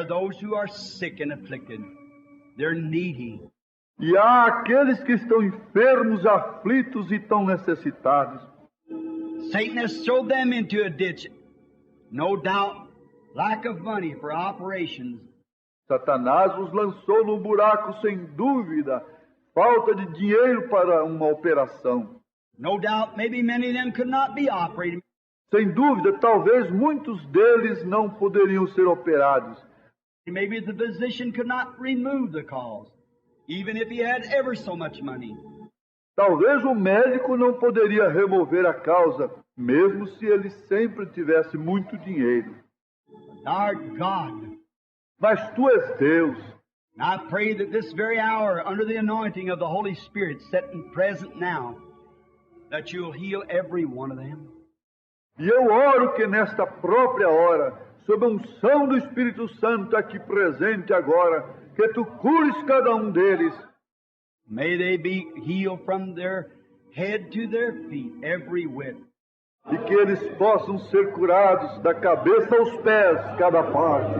are those who are sick and afflicted. They're needy. E há aqueles que estão enfermos, aflitos e tão necessitados. Satan has thrown them into a ditch. No doubt, lack of money for operations. Satanás os lançou num buraco sem dúvida, falta de dinheiro para uma operação. No doubt, maybe many of them could not be operated. Sem dúvida, talvez muitos deles não poderiam ser operados. Maybe the physician could not remove the cause, even if he had ever so much money. Talvez o médico não poderia remover a causa, mesmo se ele sempre tivesse muito dinheiro. Our God. Mas tu és Deus. And I pray that this very hour, under the anointing of the Holy Spirit, set and present now, that you'll heal every one of them. E eu oro que nesta própria hora, sob a unção do Espírito Santo aqui presente agora, que tu cures cada um deles. May they be healed from their head to their feet, every whit. E que eles possam ser curados da cabeça aos pés, cada parte.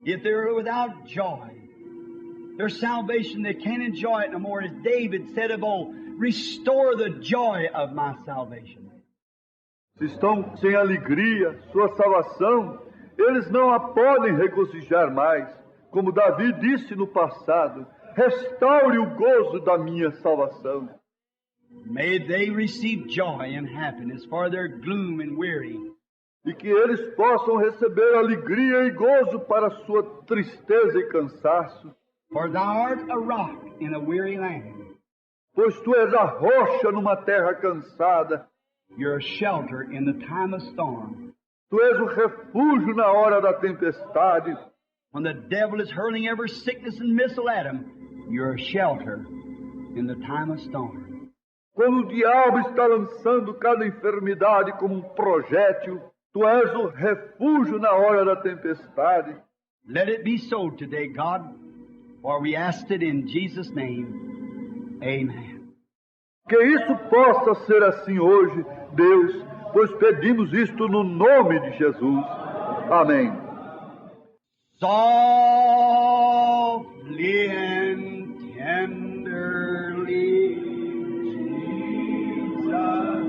If they're without joy, their salvation, they can't enjoy it no more. As David said of old, restore the joy of my salvation. Se estão sem alegria, sua salvação, eles não a podem regozijar mais. Como Davi disse no passado, restaure o gozo da minha salvação. May they receive joy and happiness for their gloom and weary. E que eles possam receber alegria e gozo para sua tristeza e cansaço. For thou art a rock in a weary land. Pois tu és a rocha numa terra cansada. You're a shelter in the time of storm. Tu és o refúgio na hora da tempestade. When the devil is hurling every sickness and missile at him, you're a shelter in the time of storm. Quando o diabo está lançando cada enfermidade como projétil, tu és o refúgio na hora da tempestade. Let it be so today, God, for we asked it in Jesus' name. Amen. Que isso possa ser assim hoje, Deus, pois pedimos isto no nome de Jesus. Amém. Softly and tenderly, Jesus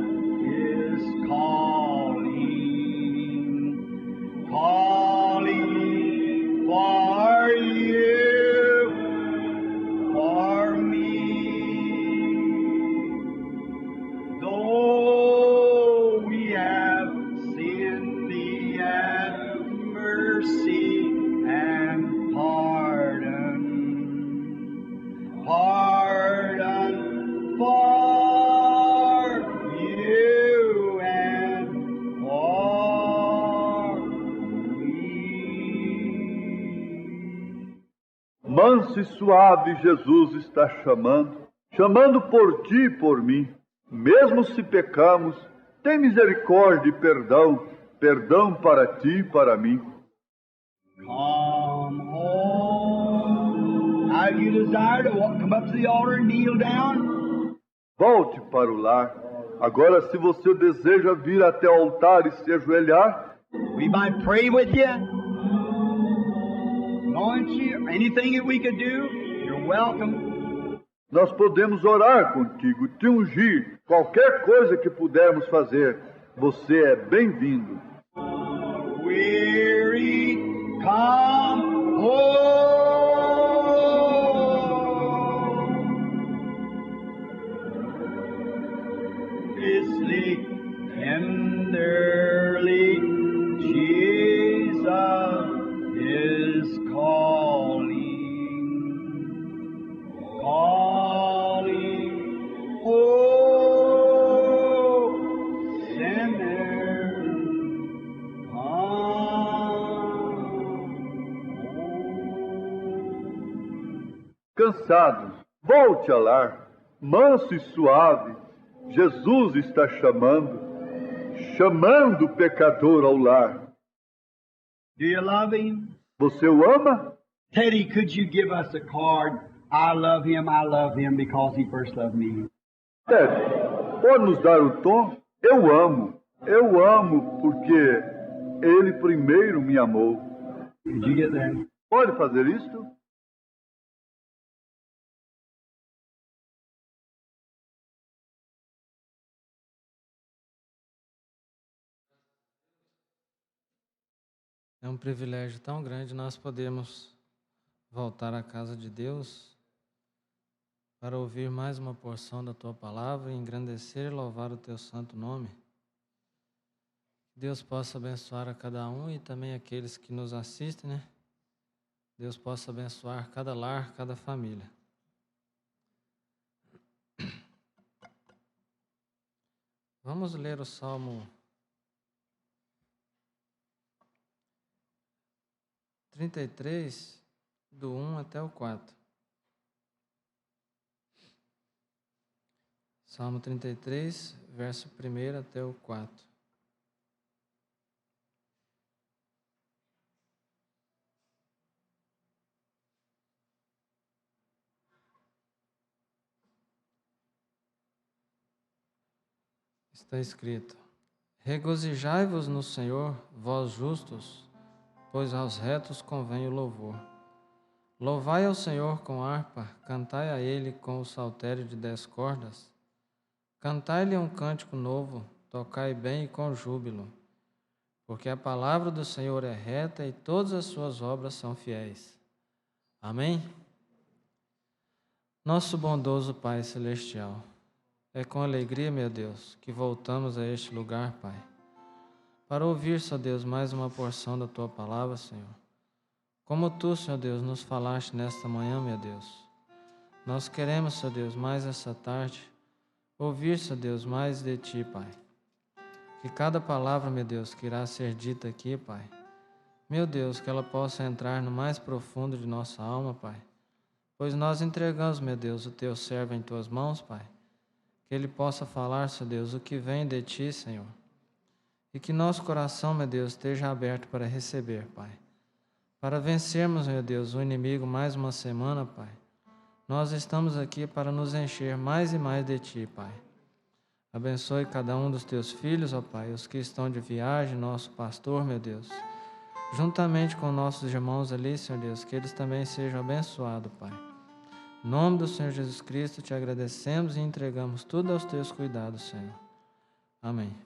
is calling, calling for you, for me. Though we have sinned, He hath mercy and pardon, pardon for you and for me. Manso e suave Jesus está chamando, chamando por ti e por mim. Mesmo se pecamos, tem misericórdia e perdão, perdão para ti e para mim. Come home. Now you desire to come up to the altar and kneel down? Volte para o lar. Agora, se você deseja vir até o altar e se ajoelhar, We might pray with you. Anoint you. Anything that we could do, you're welcome. nós podemos orar contigo, te ungir, qualquer coisa que pudermos fazer. Você é bem-vindo. Weary, come home. Sleep tenderly, Jesus is calling, calling, oh, sinner, Cansados, volte a lar, manso e suave. Jesus está chamando, chamando o pecador ao lar. Do you love him? Você o ama? Teddy, could you give us a card? I love him because he first loved me. Ted, pode nos dar o tom? Eu amo porque ele primeiro me amou. Did you get that? Pode fazer isto? É um privilégio tão grande nós podemos voltar à casa de Deus para ouvir mais uma porção da Tua Palavra e engrandecer e louvar o Teu santo nome. Que Deus possa abençoar a cada um e também aqueles que nos assistem, né? Deus possa abençoar cada lar, cada família. Vamos ler o Salmo 33, do 1 até o 4. Salmo 33, verso 1 até o 4. Está escrito: Regozijai-vos no Senhor, vós justos, pois aos retos convém o louvor. Louvai ao Senhor com harpa, cantai a Ele com o saltério de 10 cordas. Cantai-lhe um cântico novo, tocai bem e com júbilo, porque a palavra do Senhor é reta e todas as suas obras são fiéis. Amém? Nosso bondoso Pai Celestial, é com alegria, meu Deus, que voltamos a este lugar, Pai, para ouvir, Senhor Deus, mais uma porção da Tua Palavra, Senhor. Como Tu, Senhor Deus, nos falaste nesta manhã, meu Deus, nós queremos, Senhor Deus, mais essa tarde, ouvir, Senhor Deus, mais de Ti, Pai. Que cada palavra, meu Deus, que irá ser dita aqui, Pai, meu Deus, que ela possa entrar no mais profundo de nossa alma, Pai, pois nós entregamos, meu Deus, o Teu servo em Tuas mãos, Pai, que ele possa falar, Senhor Deus, o que vem de Ti, Senhor, e que nosso coração, meu Deus, esteja aberto para receber, Pai, para vencermos, meu Deus, o inimigo mais uma semana, Pai. Nós estamos aqui para nos encher mais e mais de Ti, Pai. Abençoe cada um dos Teus filhos, ó Pai, os que estão de viagem, nosso pastor, meu Deus, juntamente com nossos irmãos ali, Senhor Deus, que eles também sejam abençoados, Pai. Em nome do Senhor Jesus Cristo, Te agradecemos e entregamos tudo aos Teus cuidados, Senhor. Amém.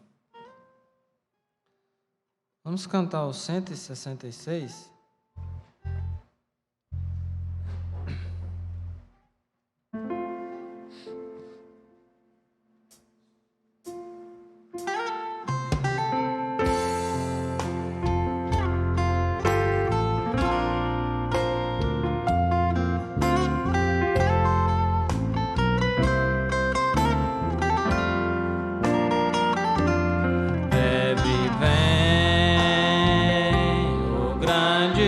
Vamos cantar o 166. Grande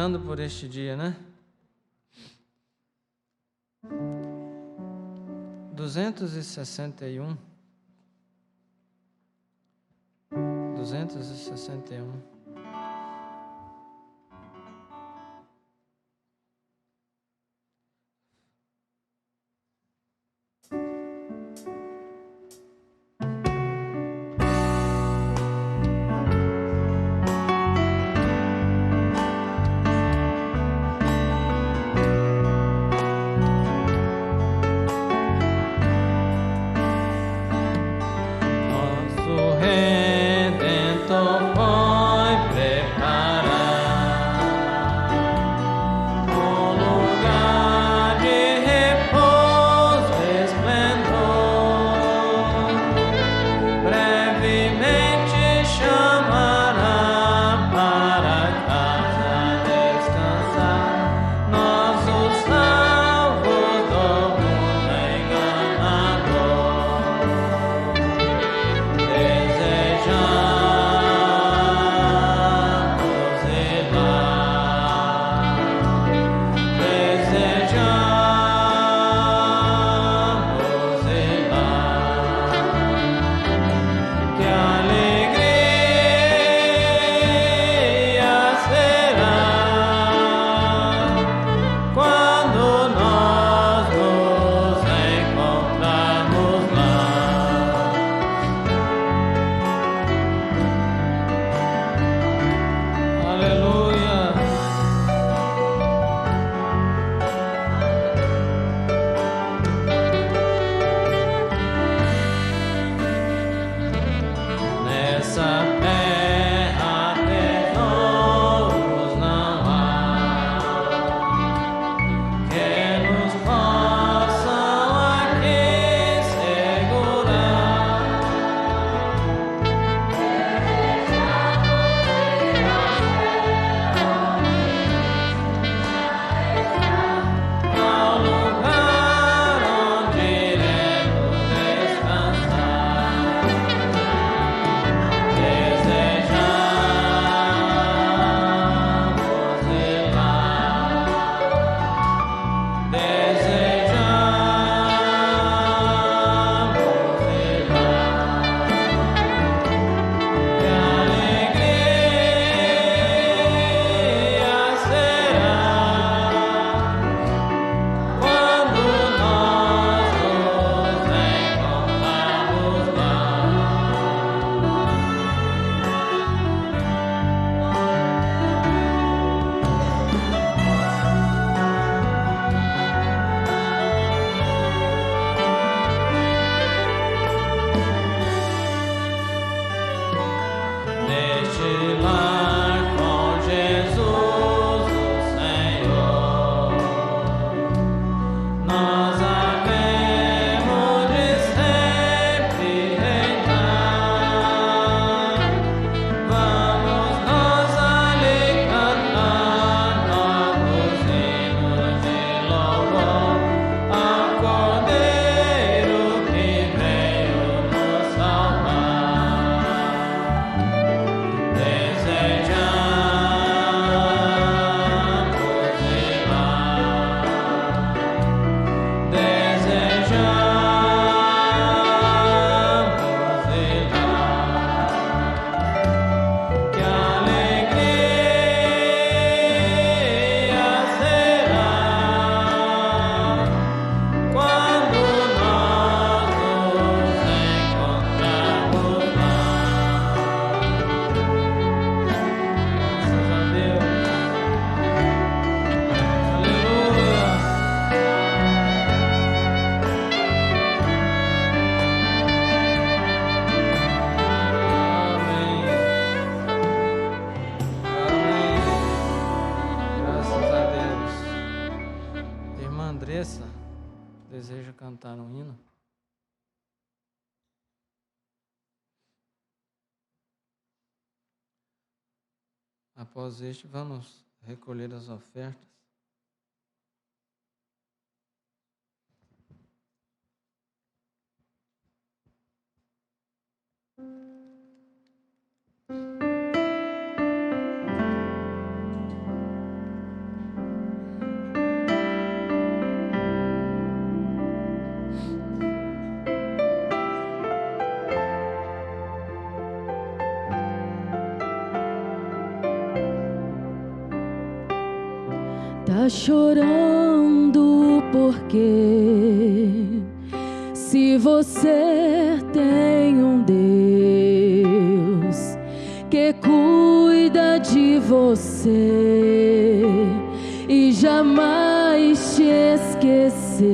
orando por este dia, né? 261. 261. deseja cantar um hino? Após este, vamos recolher as ofertas. Tá chorando porque se você tem um Deus que cuida de você e jamais te esqueceu,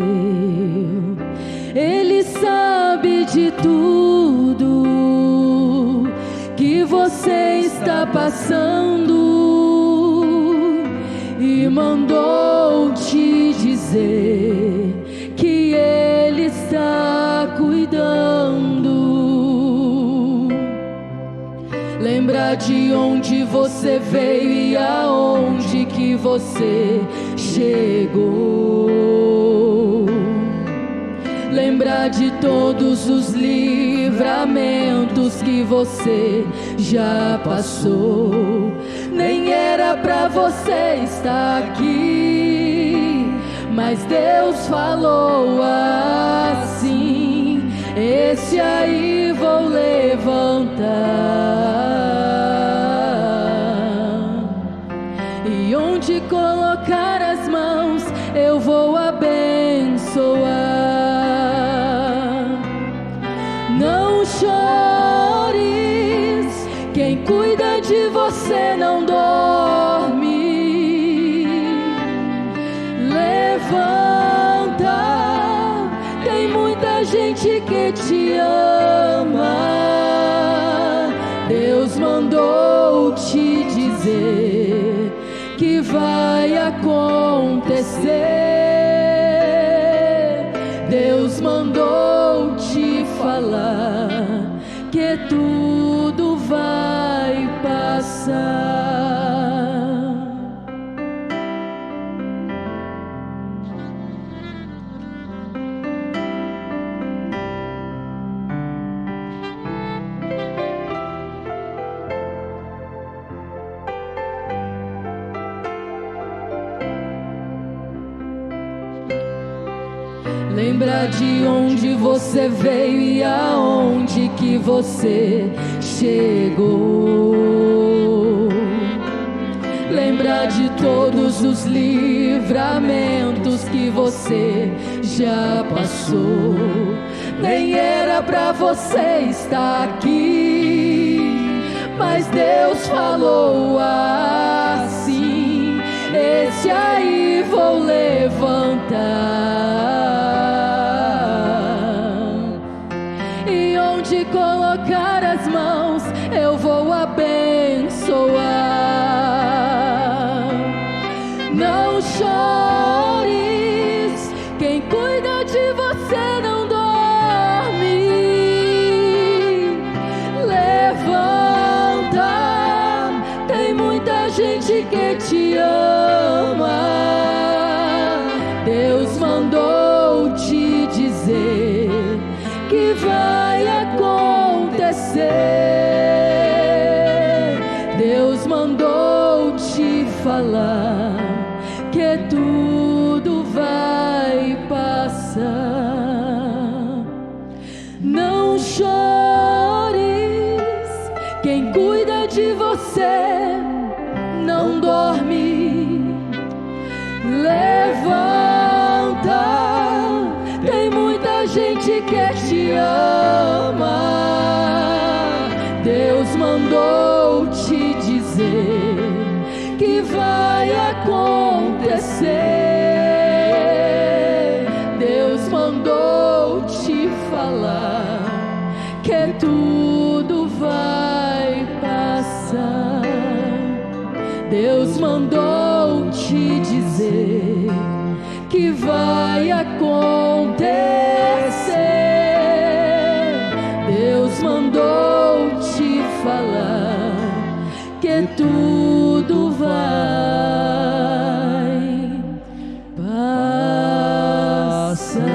Ele sabe de tudo que você está passando e mandou te dizer que Ele está cuidando. Lembra de onde você veio e aonde que você chegou. Lembra de todos os livramentos que você já passou. Nem era pra você estar aqui, mas Deus falou assim: esse aí vou levantar, e onde colocar as mãos eu vou abençoar. Não chores, quem cuida de você não dorme. Levanta, tem muita gente que te ama. Deus mandou te dizer que vai acontecer. Deus mandou te falar que tudo vai passar. Lembra de onde você veio e aonde que você chegou. Lembra de todos os livramentos que você já passou. Nem era pra você estar aqui, mas Deus falou assim: esse aí vou levantar. Onde colocar as mãos eu vou abençoar. Não chores, quem cuida de você não dorme. Levanta, tem muita gente que te ama. Deus mandou te dizer que vai acontecer. Deus mandou te falar que tudo vai passar. Não chores, quem cuida de você não dorme. Levanta, tem muita gente que te ama. Deus mandou te dizer que vai acontecer. Deus mandou te falar que tudo vai passar. Deus mandou te dizer que vai acontecer. Deus mandou te falar que tudo vai passar.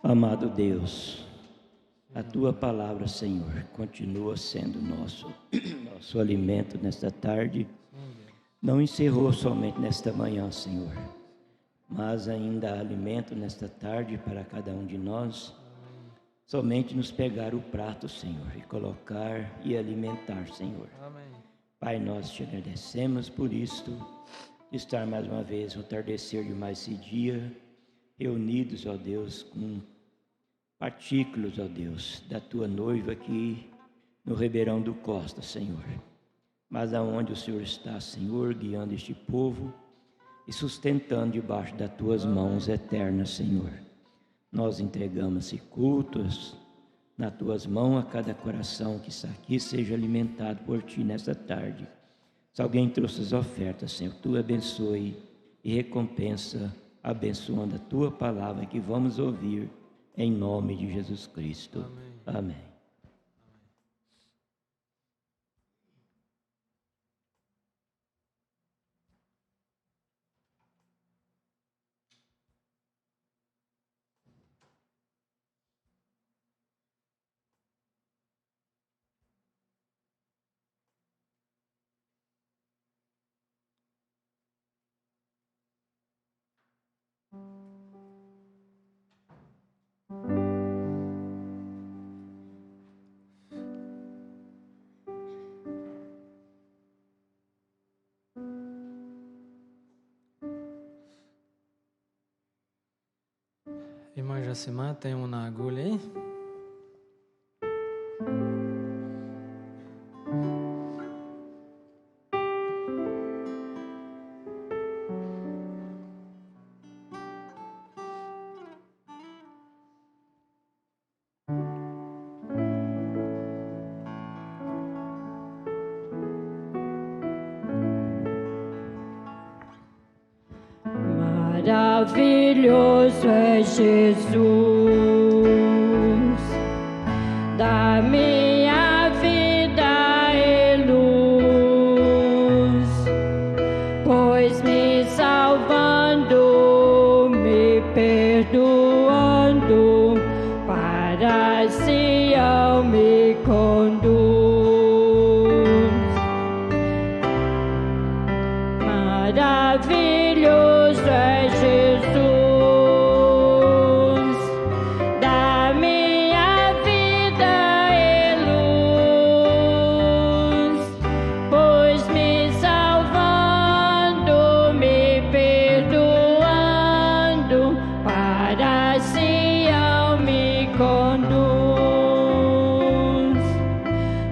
Amado Deus, A tua palavra, Senhor, continua sendo nosso alimento nesta tarde. Não encerrou somente nesta manhã, Senhor, mas ainda há alimento nesta tarde para cada um de nós. Somente nos pegar o prato, Senhor, e colocar e alimentar, Senhor. Amém. Pai, nós te agradecemos por isto, de estar mais uma vez no entardecer de mais esse dia, reunidos, ó Deus, com partículas, ó Deus, da tua noiva aqui no Ribeirão do Costa, Senhor. Mas aonde o Senhor está, Senhor, guiando este povo e sustentando debaixo das tuas mãos eternas, Senhor. Nós entregamos esse culto nas tuas mãos, a cada coração que está aqui seja alimentado por ti nesta tarde. Se alguém trouxe as ofertas, Senhor, tu abençoe e recompensa, abençoando a tua palavra que vamos ouvir, em nome de Jesus Cristo. Amém. Irmã Jacimar, tem um na agulha aí? Maravilhoso é Jesus, da minha vida é luz, pois me salvando, me perdoando, para Sião me conduz. Maravilhoso é Jesus, da minha vida é luz, pois me salvando, me perdoando, para Sião me conduz.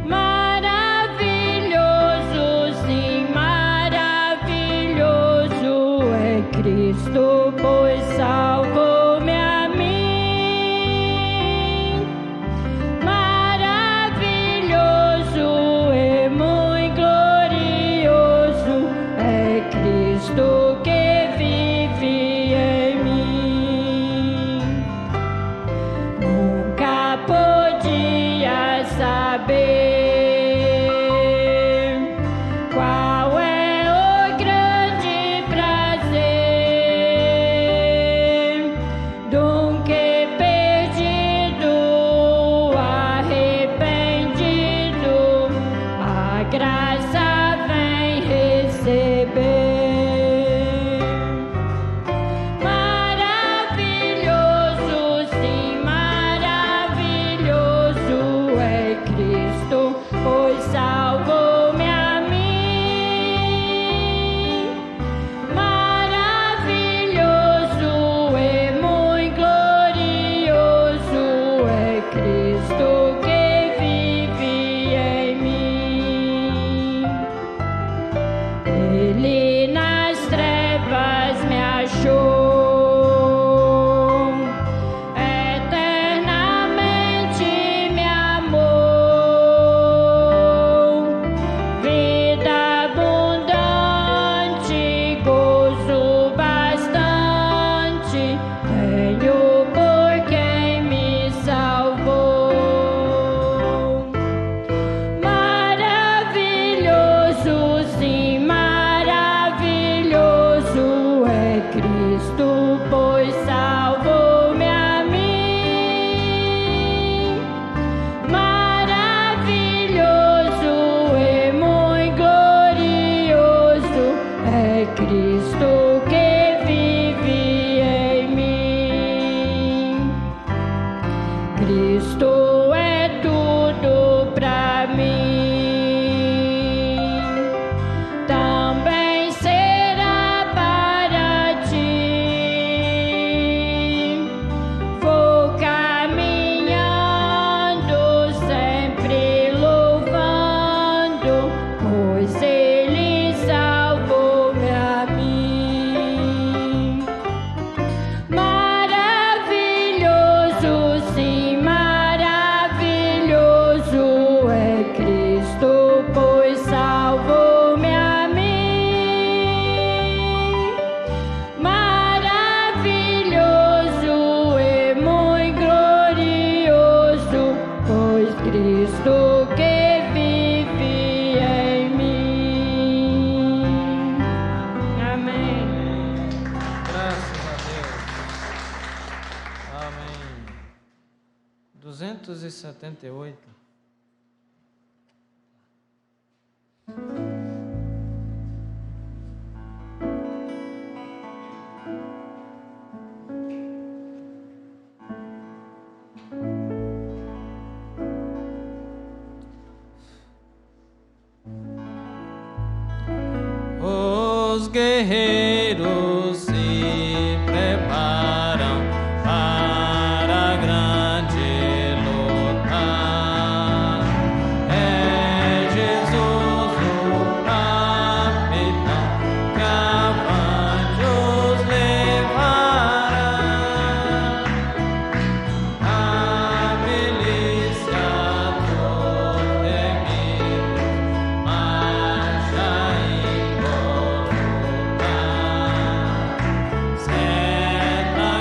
Maravilhoso, sim, maravilhoso é Cristo Cristo que vive em mim. Cristo é tudo pra mim. Também será para ti. Vou caminhando sempre louvando, pois Ele salvou-me a mim. Maravilhoso, sim, maravilhoso é Cristo, pois salvou-me a mim. Maravilhoso e muito glorioso, pois Cristo que vive em mim. Amém. Graças a Deus. Amém. 278. Os guerreiros se preparam para a grande luta. É Jesus o capitão que avante os levará. A milícia dos temidos marcha incólume. Seta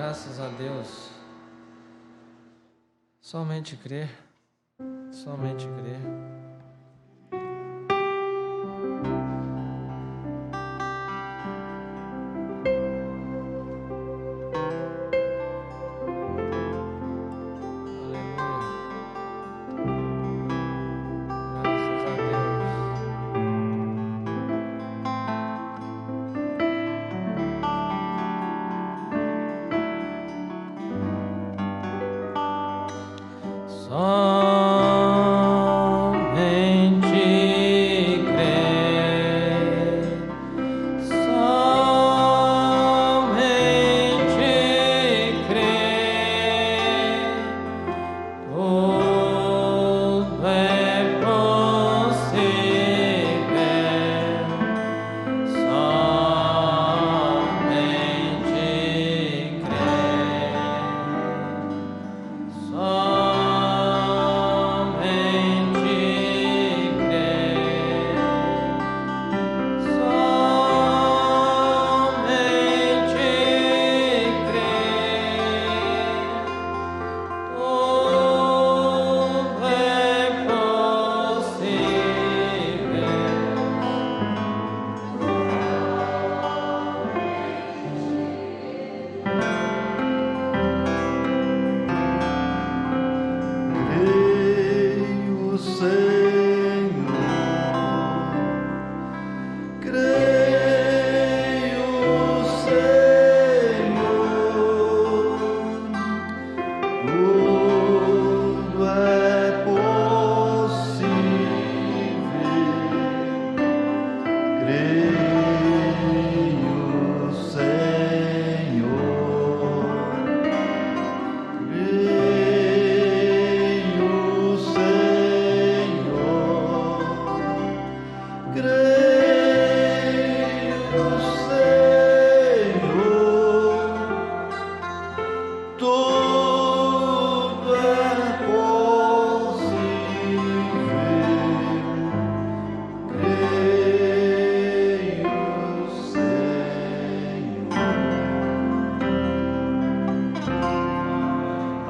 Graças a Deus. Somente crer. Somente crer.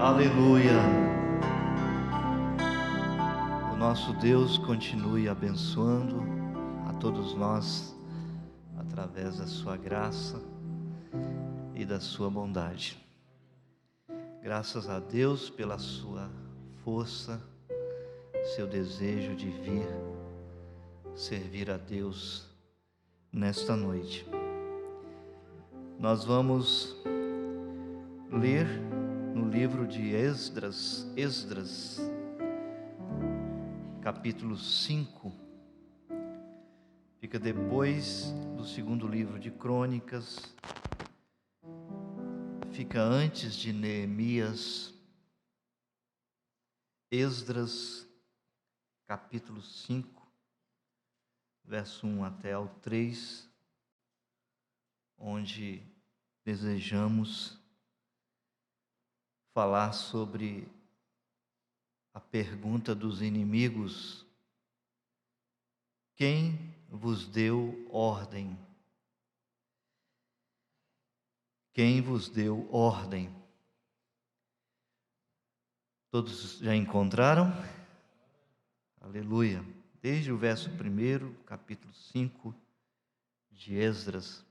Aleluia. O nosso Deus continue abençoando a todos nós através da sua graça e da sua bondade. Graças a Deus pela sua força, seu desejo de vir servir a Deus nesta noite. Nós vamos ler no livro de Esdras, capítulo 5, fica depois do segundo livro de Crônicas, fica antes de Neemias. Esdras, capítulo 5, verso 1 até ao 3, onde desejamos falar sobre a pergunta dos inimigos: quem vos deu ordem? Quem vos deu ordem? Todos já encontraram? Aleluia. Desde o verso 1, capítulo 5 de Esdras,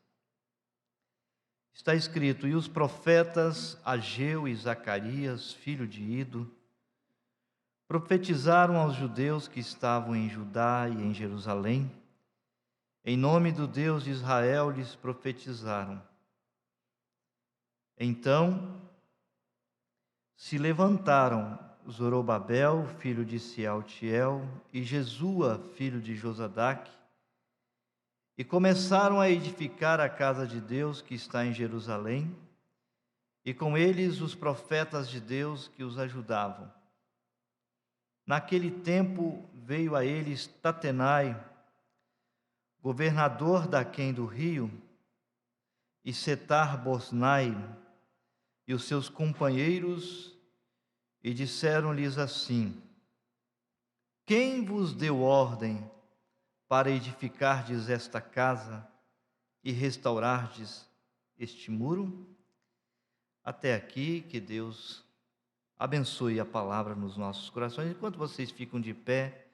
está escrito: e os profetas Ageu e Zacarias, filho de Ido, profetizaram aos judeus que estavam em Judá e em Jerusalém. Em nome do Deus de Israel lhes profetizaram. Então se levantaram Zorobabel, filho de Sealtiel, e Jesua, filho de Josadaque, e começaram a edificar a casa de Deus que está em Jerusalém, e com eles os profetas de Deus que os ajudavam. Naquele tempo veio a eles Tatenai, governador daquém do rio, e Setar-Boznai, e os seus companheiros, e disseram-lhes assim: quem vos deu ordem para edificardes esta casa e restaurardes este muro? até aqui. Que Deus abençoe a palavra nos nossos corações. Enquanto vocês ficam de pé,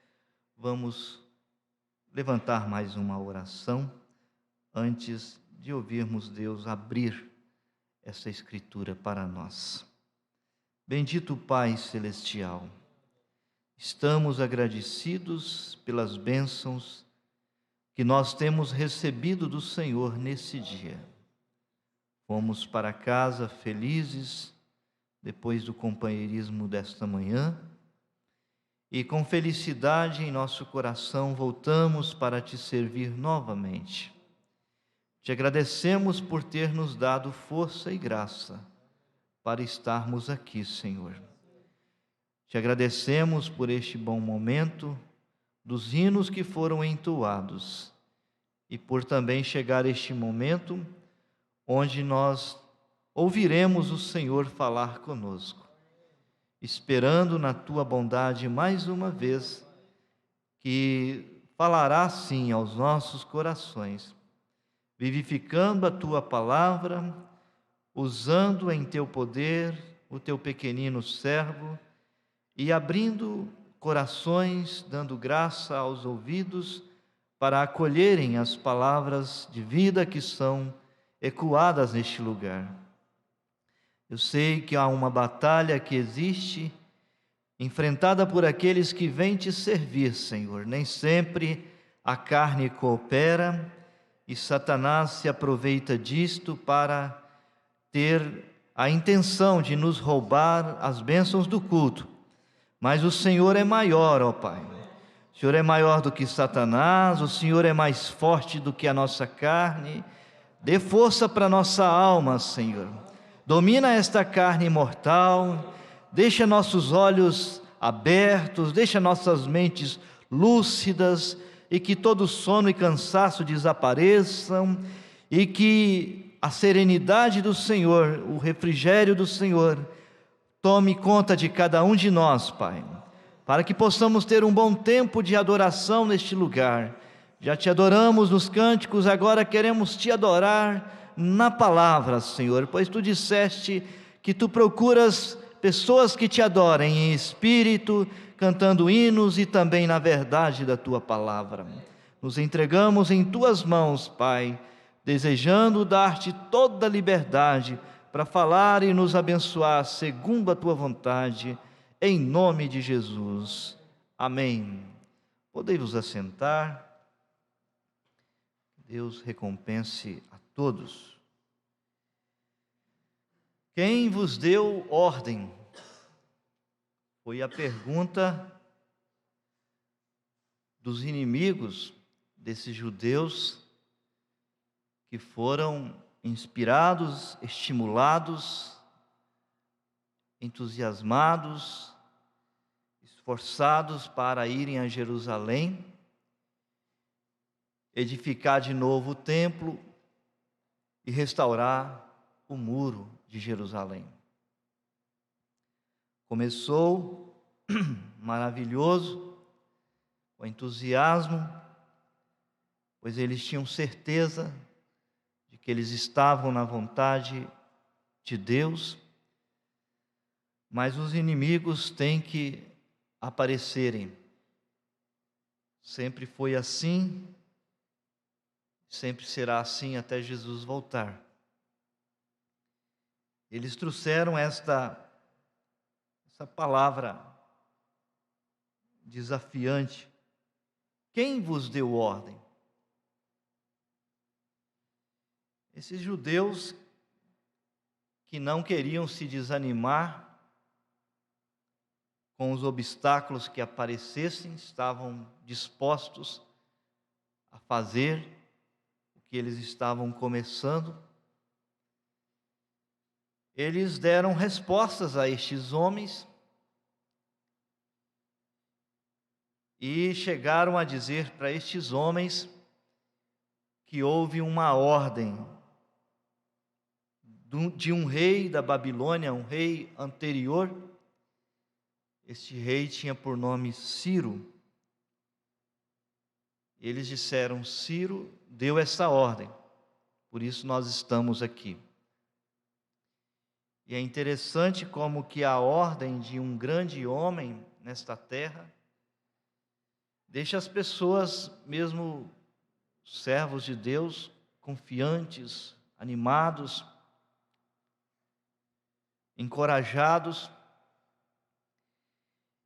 vamos levantar mais uma oração antes de ouvirmos Deus abrir essa escritura para nós. Bendito Pai Celestial, estamos agradecidos pelas bênçãos que nós temos recebido do Senhor nesse dia. Fomos para casa felizes depois do companheirismo desta manhã e com felicidade em nosso coração voltamos para te servir novamente. Te agradecemos por ter nos dado força e graça para estarmos aqui, Senhor. Te agradecemos por este bom momento dos hinos que foram entoados e por também chegar este momento onde nós ouviremos o Senhor falar conosco, esperando na tua bondade mais uma vez que falará sim aos nossos corações, vivificando a tua palavra, usando em teu poder o teu pequenino servo e abrindo corações, dando graça aos ouvidos para acolherem as palavras de vida que são ecoadas neste lugar. Eu sei que há uma batalha que existe, enfrentada por aqueles que vêm te servir, Senhor. Nem sempre a carne coopera e Satanás se aproveita disto para ter a intenção de nos roubar as bênçãos do culto. Mas o Senhor é maior, ó Pai. O Senhor é maior do que Satanás, o Senhor é mais forte do que a nossa carne. Dê força para nossa alma, Senhor. Domina esta carne mortal, deixa nossos olhos abertos, deixa nossas mentes lúcidas e que todo sono e cansaço desapareçam e que a serenidade do Senhor, o refrigério do Senhor, tome conta de cada um de nós, Pai, para que possamos ter um bom tempo de adoração neste lugar. Já te adoramos nos cânticos, agora queremos te adorar na palavra, Senhor, pois tu disseste que tu procuras pessoas que te adorem em espírito, cantando hinos e também na verdade da tua palavra. Nos entregamos em tuas mãos, Pai, desejando dar-te toda a liberdade para falar e nos abençoar segundo a tua vontade, em nome de Jesus. Amém. Podei vos assentar. Deus recompense a todos. Quem vos deu ordem? Foi a pergunta dos inimigos desses judeus que foram inspirados, estimulados, entusiasmados, esforçados para irem a Jerusalém, edificar de novo o templo e restaurar o muro de Jerusalém. Começou maravilhoso, com entusiasmo, pois eles tinham certeza de que eles estavam na vontade de Deus, mas os inimigos têm que aparecerem. Sempre foi assim, sempre será assim até Jesus voltar. Eles trouxeram essa palavra desafiante. Quem vos deu ordem? Esses judeus que não queriam se desanimar com os obstáculos que aparecessem, estavam dispostos a fazer o que eles estavam começando. Eles deram respostas a estes homens e chegaram a dizer para estes homens que houve uma ordem de um rei da Babilônia, um rei anterior. Este rei tinha por nome Ciro. Eles disseram: Ciro deu essa ordem, por isso nós estamos aqui. E é interessante como que a ordem de um grande homem nesta terra deixa as pessoas, mesmo servos de Deus, confiantes, animados, encorajados.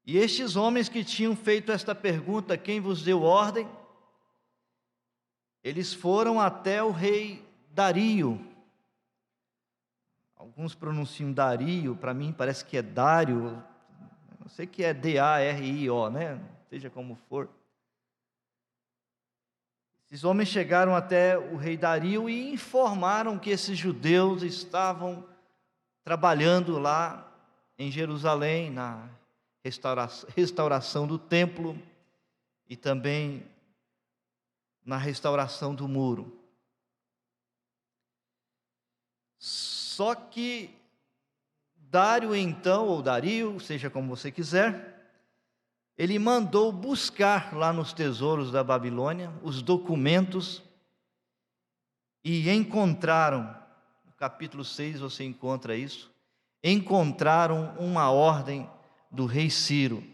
E estes homens que tinham feito esta pergunta, quem vos deu ordem? Eles foram até o rei Dario. Alguns pronunciam Dario, para mim parece que é Dário, não sei que é D-A-R-I-O, né? Seja como for. Esses homens chegaram até o rei Dario e informaram que esses judeus estavam trabalhando lá em Jerusalém, na restauração do templo e também na restauração do muro. Só que Dário então, ou Dario, seja como você quiser, ele mandou buscar lá nos tesouros da Babilônia os documentos e encontraram, no capítulo 6 você encontra isso, encontraram uma ordem do rei Ciro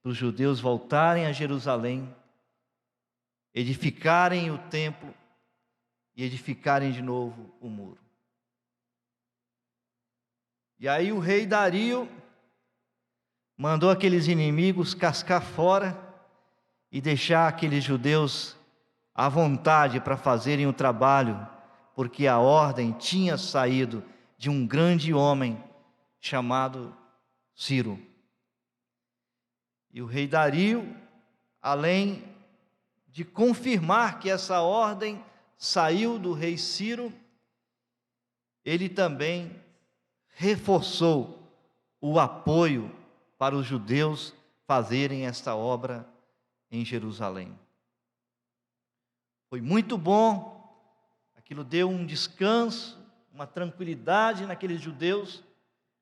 para os judeus voltarem a Jerusalém, edificarem o templo e edificarem de novo o muro. E aí o rei Dario mandou aqueles inimigos cascar fora e deixar aqueles judeus à vontade para fazerem o trabalho, porque a ordem tinha saído de um grande homem chamado Ciro. E o rei Dario, além de confirmar que essa ordem saiu do rei Ciro, ele também reforçou o apoio para os judeus fazerem esta obra em Jerusalém. Foi muito bom, aquilo deu um descanso, uma tranquilidade naqueles judeus,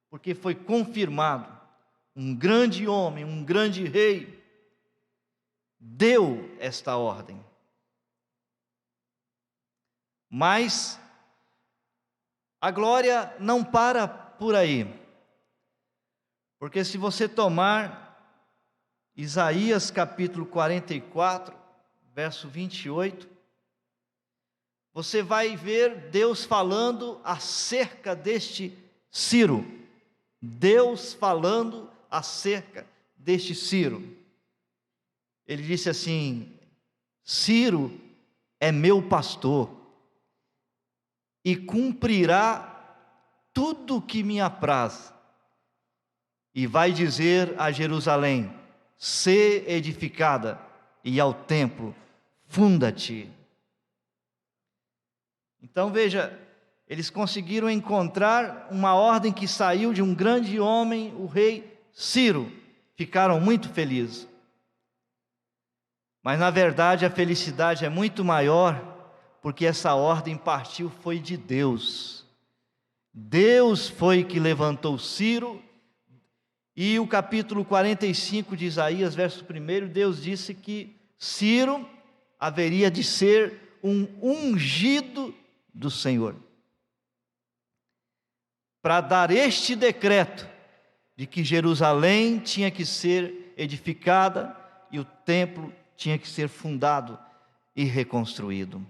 porque foi confirmado, um grande homem, um grande rei, deu esta ordem. Mas a glória não para por aí, porque se você tomar Isaías capítulo 44, verso 28, você vai ver Deus falando acerca deste Ciro. Deus falando acerca deste Ciro. Ele disse assim: Ciro é meu pastor e cumprirá tudo o que me apraz, e vai dizer a Jerusalém: sê edificada, e ao templo: funda-te. Então veja, eles conseguiram encontrar uma ordem que saiu de um grande homem, o rei Ciro. Ficaram muito felizes. Mas na verdade a felicidade é muito maior, porque essa ordem partiu foi de Deus. Deus foi que levantou Ciro, e o capítulo 45 de Isaías, verso 1, Deus disse que Ciro haveria de ser um ungido do Senhor, para dar este decreto de que Jerusalém tinha que ser edificada e o templo tinha que ser fundado e reconstruído.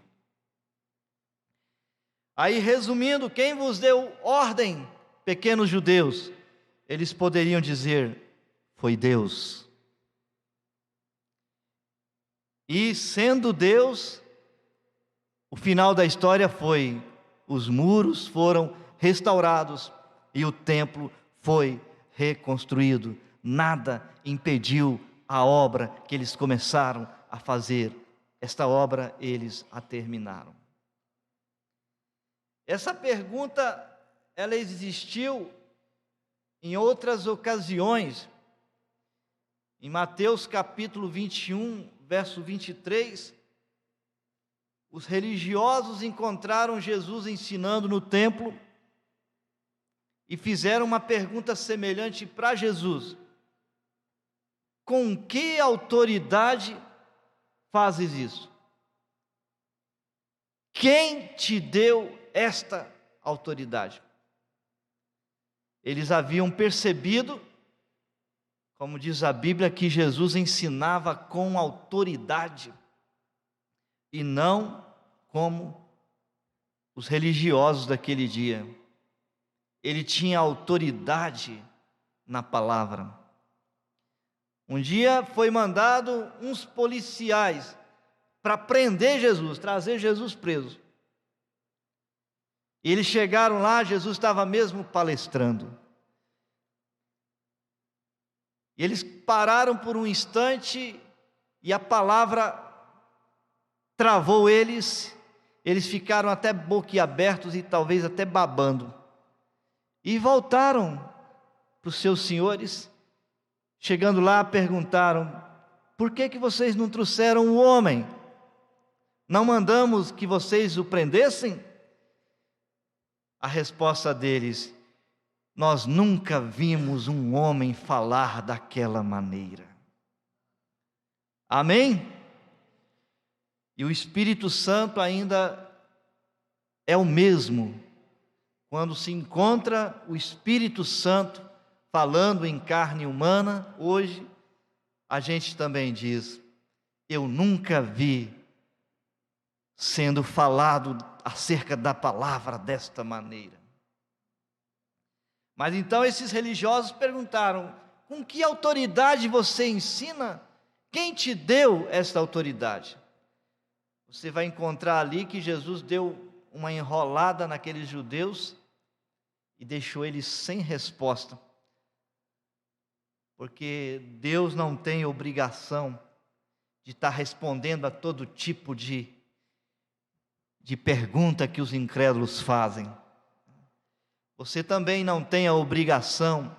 Aí, resumindo, quem vos deu ordem, pequenos judeus? Eles poderiam dizer: foi Deus. E sendo Deus, o final da história foi: os muros foram restaurados e o templo foi reconstruído. Nada impediu a obra que eles começaram a fazer. Esta obra eles a terminaram. Essa pergunta, ela existiu em outras ocasiões. Em Mateus capítulo 21, verso 23, os religiosos encontraram Jesus ensinando no templo e fizeram uma pergunta semelhante para Jesus: com que autoridade fazes isso? Quem te deu esta autoridade? Eles haviam percebido, como diz a Bíblia, que Jesus ensinava com autoridade e não como os religiosos daquele dia. Ele tinha autoridade na palavra. Um dia foi mandado uns policiais para prender Jesus, trazer Jesus preso. E eles chegaram lá, Jesus estava mesmo palestrando. E eles pararam por um instante e a palavra travou eles. Eles ficaram até boquiabertos e talvez até babando. E voltaram para os seus senhores. Chegando lá, perguntaram: por que vocês não trouxeram o homem? Não mandamos que vocês o prendessem? A resposta deles: nós nunca vimos um homem falar daquela maneira. Amém? E o Espírito Santo ainda é o mesmo. Quando se encontra o Espírito Santo falando em carne humana, hoje a gente também diz: eu nunca vi sendo falado acerca da palavra desta maneira. Mas então esses religiosos perguntaram: com que autoridade você ensina? Quem te deu esta autoridade? Você vai encontrar ali que Jesus deu uma enrolada naqueles judeus e deixou eles sem resposta. Porque Deus não tem obrigação de estar respondendo a todo tipo de pergunta que os incrédulos fazem. Você também não tem a obrigação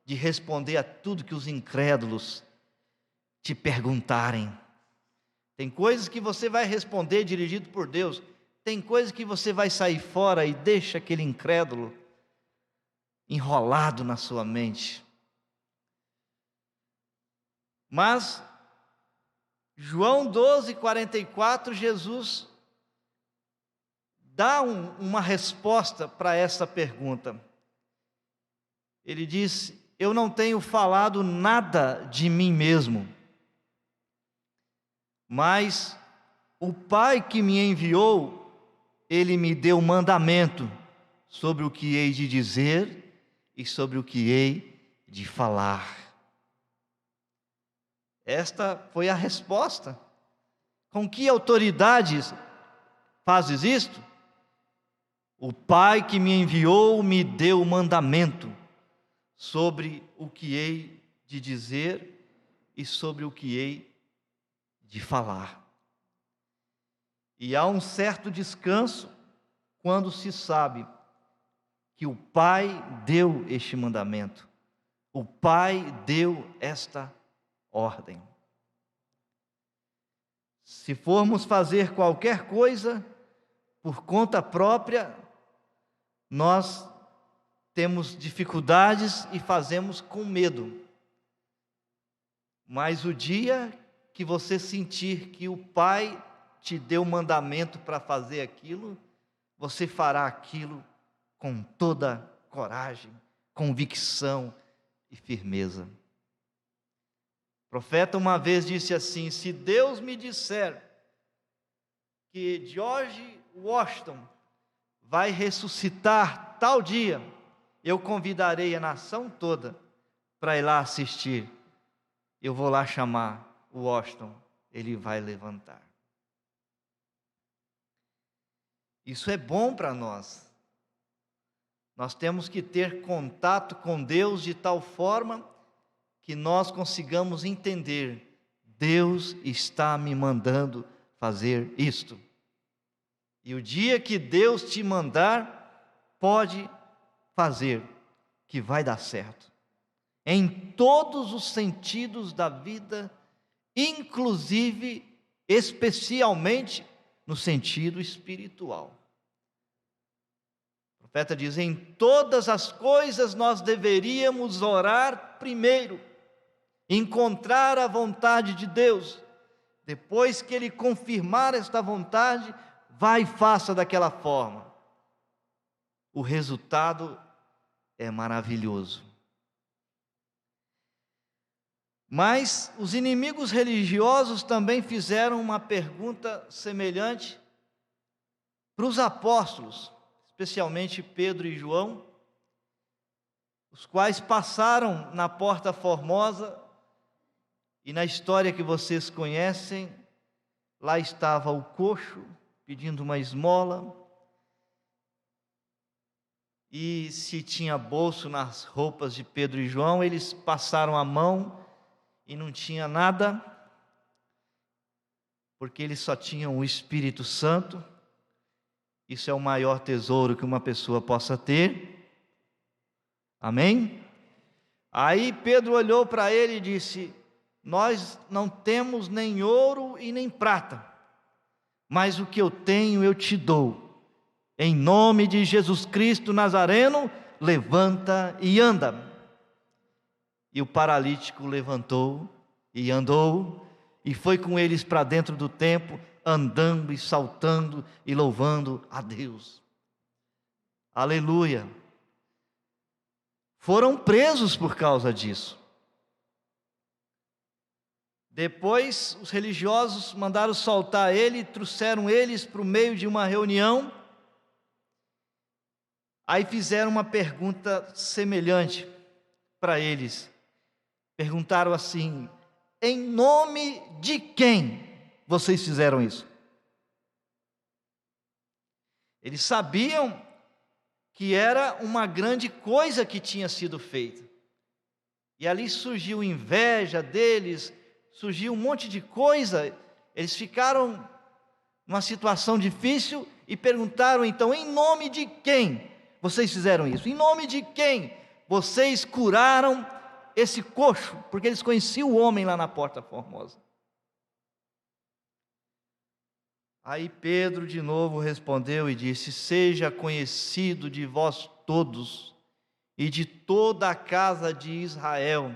de responder a tudo que os incrédulos te perguntarem. Tem coisas que você vai responder dirigido por Deus, tem coisas que você vai sair fora e deixa aquele incrédulo enrolado na sua mente. Mas João 12:44, Jesus dá uma resposta para essa pergunta. Ele diz: eu não tenho falado nada de mim mesmo, mas o Pai que me enviou, Ele me deu mandamento sobre o que hei de dizer e sobre o que hei de falar. Esta foi a resposta. Com que autoridades fazes isto? O Pai que me enviou me deu o mandamento sobre o que hei de dizer e sobre o que hei de falar. E há um certo descanso quando se sabe que o Pai deu este mandamento, o Pai deu esta ordem. Se formos fazer qualquer coisa por conta própria, nós temos dificuldades e fazemos com medo. Mas o dia que você sentir que o Pai te deu mandamento para fazer aquilo, você fará aquilo com toda coragem, convicção e firmeza. O profeta uma vez disse assim: se Deus me disser que George Washington vai ressuscitar tal dia, eu convidarei a nação toda para ir lá assistir. Eu vou lá chamar o Washington, ele vai levantar. Isso é bom para nós. Nós temos que ter contato com Deus de tal forma que nós consigamos entender: Deus está me mandando fazer isto. E o dia que Deus te mandar, pode fazer, que vai dar certo. Em todos os sentidos da vida, inclusive, especialmente no sentido espiritual. O profeta diz: em todas as coisas nós deveríamos orar primeiro, encontrar a vontade de Deus. Depois que Ele confirmar esta vontade, vai e faça daquela forma. O resultado é maravilhoso. Mas os inimigos religiosos também fizeram uma pergunta semelhante para os apóstolos, especialmente Pedro e João, os quais passaram na Porta Formosa, e na história que vocês conhecem, lá estava o coxo pedindo uma esmola, e se tinha bolso nas roupas de Pedro e João, eles passaram a mão e não tinha nada, porque eles só tinham o Espírito Santo. Isso é o maior tesouro que uma pessoa possa ter. Amém? Aí Pedro olhou para ele e disse: nós não temos nem ouro e nem prata, mas o que eu tenho eu te dou. Em nome de Jesus Cristo Nazareno, levanta e anda. E o paralítico levantou e andou, e foi com eles para dentro do templo, andando e saltando e louvando a Deus. Aleluia! Foram presos por causa disso. Depois os religiosos mandaram soltar ele, trouxeram eles para o meio de uma reunião. Aí fizeram uma pergunta semelhante para eles. Perguntaram assim: em nome de quem vocês fizeram isso? Eles sabiam que era uma grande coisa que tinha sido feita. E ali surgiu inveja deles, surgiu um monte de coisa. Eles ficaram numa situação difícil e perguntaram então: em nome de quem vocês fizeram isso? Em nome de quem vocês curaram esse coxo? Porque eles conheciam o homem lá na Porta Formosa. Aí Pedro de novo respondeu e disse: seja conhecido de vós todos e de toda a casa de Israel,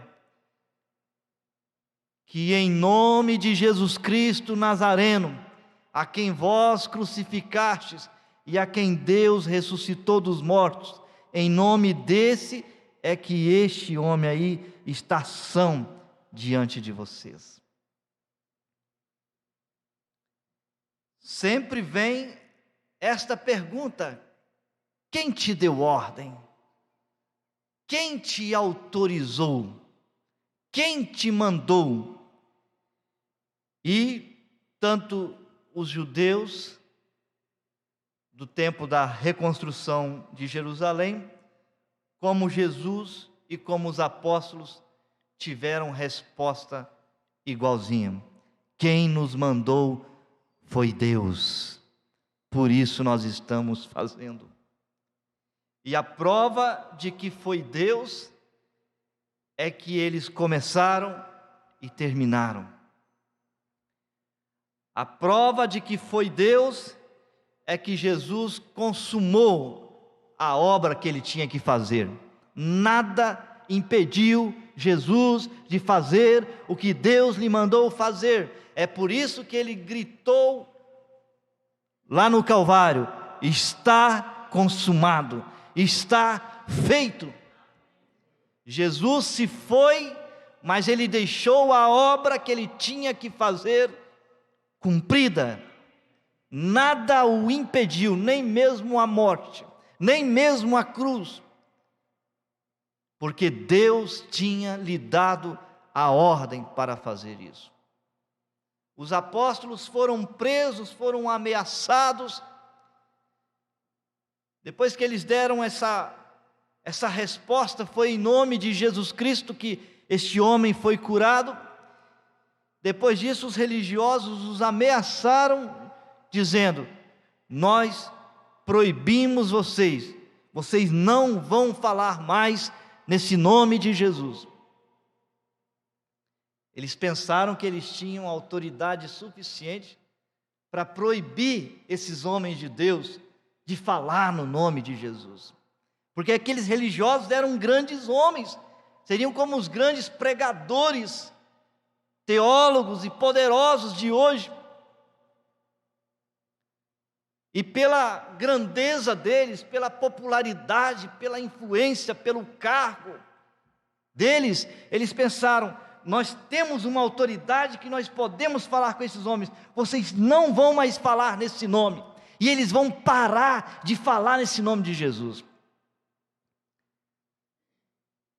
que em nome de Jesus Cristo Nazareno, a quem vós crucificastes e a quem Deus ressuscitou dos mortos, em nome desse é que este homem aí está são diante de vocês. Sempre vem esta pergunta: quem te deu ordem? Quem te autorizou? Quem te mandou? E tanto os judeus do tempo da reconstrução de Jerusalém, como Jesus e como os apóstolos tiveram resposta igualzinha: quem nos mandou foi Deus, por isso nós estamos fazendo. E a prova de que foi Deus é que eles começaram e terminaram. A prova de que foi Deus é que Jesus consumou a obra que ele tinha que fazer. Nada impediu Jesus de fazer o que Deus lhe mandou fazer. É por isso que ele gritou lá no Calvário: está consumado, está feito. Jesus se foi, mas ele deixou a obra que ele tinha que fazer cumprida. Nada o impediu, nem mesmo a morte, nem mesmo a cruz, porque Deus tinha lhe dado a ordem para fazer isso. Os apóstolos foram presos, foram ameaçados. Depois que eles deram essa resposta, foi em nome de Jesus Cristo que este homem foi curado. Depois disso, os religiosos os ameaçaram, dizendo: nós proibimos vocês não vão falar mais nesse nome de Jesus. Eles pensaram que eles tinham autoridade suficiente para proibir esses homens de Deus de falar no nome de Jesus, porque aqueles religiosos eram grandes homens, seriam como os grandes pregadores, teólogos e poderosos de hoje. E pela grandeza deles, pela popularidade, pela influência, pelo cargo deles, eles pensaram: nós temos uma autoridade que nós podemos falar com esses homens, vocês não vão mais falar nesse nome, e eles vão parar de falar nesse nome de Jesus.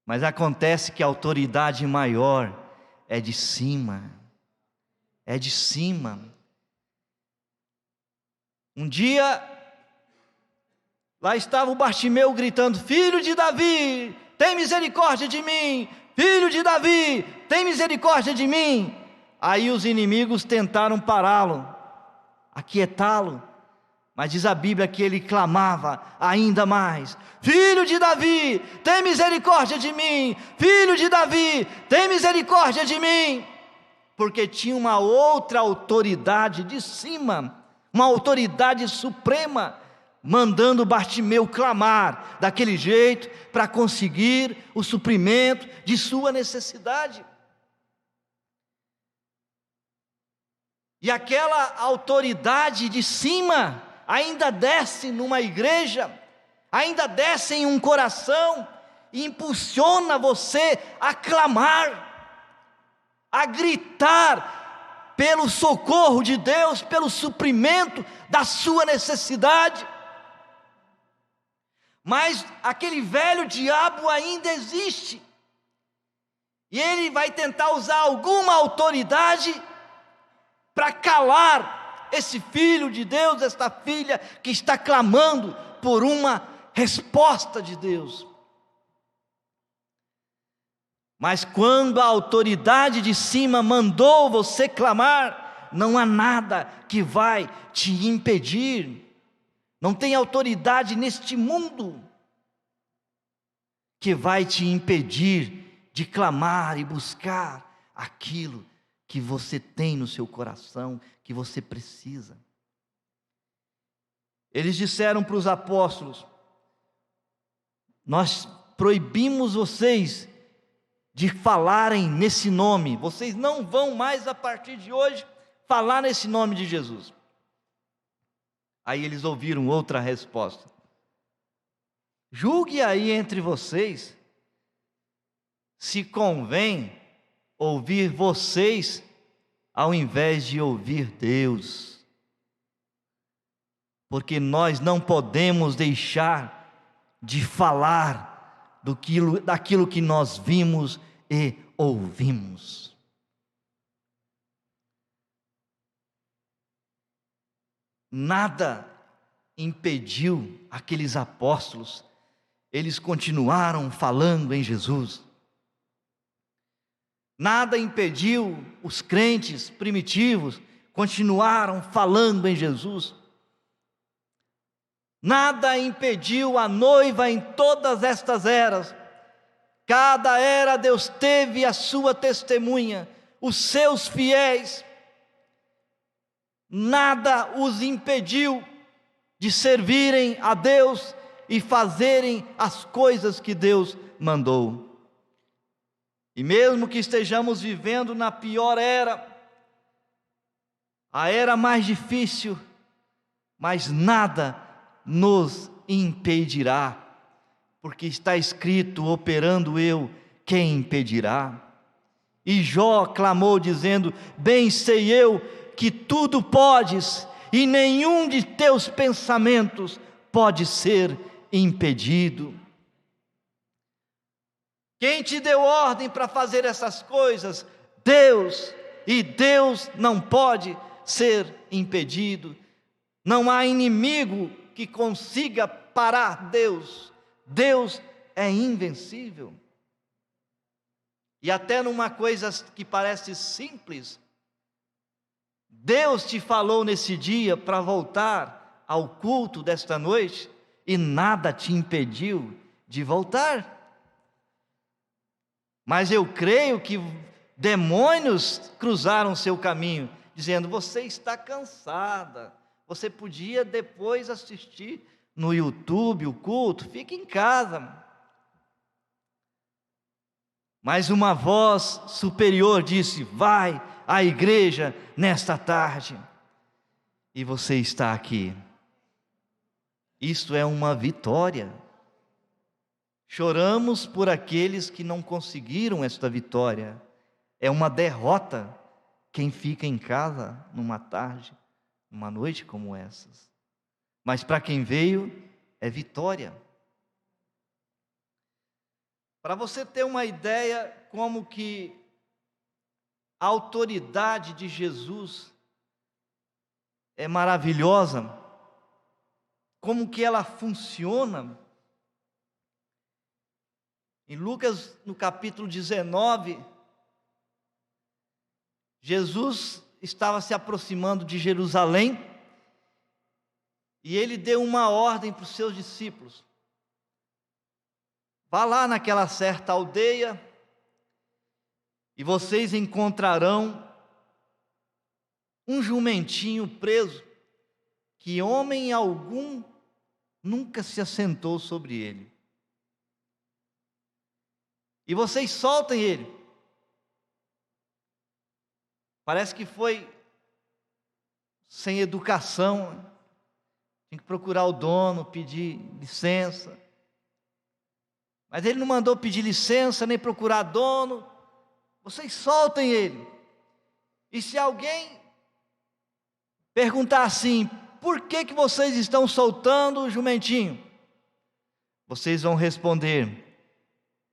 Mas acontece que a autoridade maior é de cima, é de cima. Um dia, lá estava o Bartimeu gritando: filho de Davi, tem misericórdia de mim, filho de Davi, tem misericórdia de mim. Aí os inimigos tentaram pará-lo, aquietá-lo, mas diz a Bíblia que ele clamava ainda mais: filho de Davi, tem misericórdia de mim, filho de Davi, tem misericórdia de mim, porque tinha uma outra autoridade de cima, uma autoridade suprema, mandando Bartimeu clamar daquele jeito, para conseguir o suprimento de sua necessidade. E aquela autoridade de cima ainda desce numa igreja, ainda desce em um coração, e impulsiona você a clamar, a gritar pelo socorro de Deus, pelo suprimento da sua necessidade. Mas aquele velho diabo ainda existe, e ele vai tentar usar alguma autoridade para calar esse filho de Deus, esta filha que está clamando por uma resposta de Deus. Mas quando a autoridade de cima mandou você clamar, não há nada que vai te impedir. Não tem autoridade neste mundo que vai te impedir de clamar e buscar aquilo que você tem no seu coração, que você precisa. Eles disseram para os apóstolos: nós proibimos vocês de falarem nesse nome, vocês não vão mais a partir de hoje falar nesse nome de Jesus. Aí eles ouviram outra resposta: julgue aí entre vocês se convém ouvir vocês ao invés de ouvir Deus, porque nós não podemos deixar de falar daquilo que nós vimos e ouvimos. Nada impediu aqueles apóstolos, eles continuaram falando em Jesus. Nada impediu os crentes primitivos, continuaram falando em Jesus. Nada impediu a noiva em todas estas eras. Cada era Deus teve a sua testemunha, os seus fiéis. Nada os impediu de servirem a Deus e fazerem as coisas que Deus mandou. E mesmo que estejamos vivendo na pior era, a era mais difícil, mas nada nos impedirá, porque está escrito: operando eu, quem impedirá? E Jó clamou dizendo: bem sei eu que tudo podes, e nenhum de teus pensamentos pode ser impedido. Quem te deu ordem para fazer essas coisas? Deus, e Deus não pode ser impedido. Não há inimigo que consiga parar Deus. Deus é invencível. E até numa coisa que parece simples, Deus te falou nesse dia para voltar ao culto desta noite, e nada te impediu de voltar. Mas eu creio que demônios cruzaram seu caminho, dizendo: você está cansada, você podia depois assistir no YouTube o culto, fique em casa. Mas uma voz superior disse: vai à igreja nesta tarde, e você está aqui. Isto é uma vitória. Choramos por aqueles que não conseguiram esta vitória. É uma derrota quem fica em casa numa tarde, numa noite como essas. Mas para quem veio, é vitória. Para você ter uma ideia como que a autoridade de Jesus é maravilhosa, como que ela funciona. Em Lucas, no capítulo 19, Jesus estava se aproximando de Jerusalém e ele deu uma ordem para os seus discípulos: vá lá naquela certa aldeia e vocês encontrarão um jumentinho preso, que homem algum nunca se assentou sobre ele. E vocês soltem ele. Parece que foi sem educação. Tem que procurar o dono, pedir licença. Mas ele não mandou pedir licença, nem procurar dono. Vocês soltem ele. E se alguém perguntar assim: por que vocês estão soltando o jumentinho? Vocês vão responder: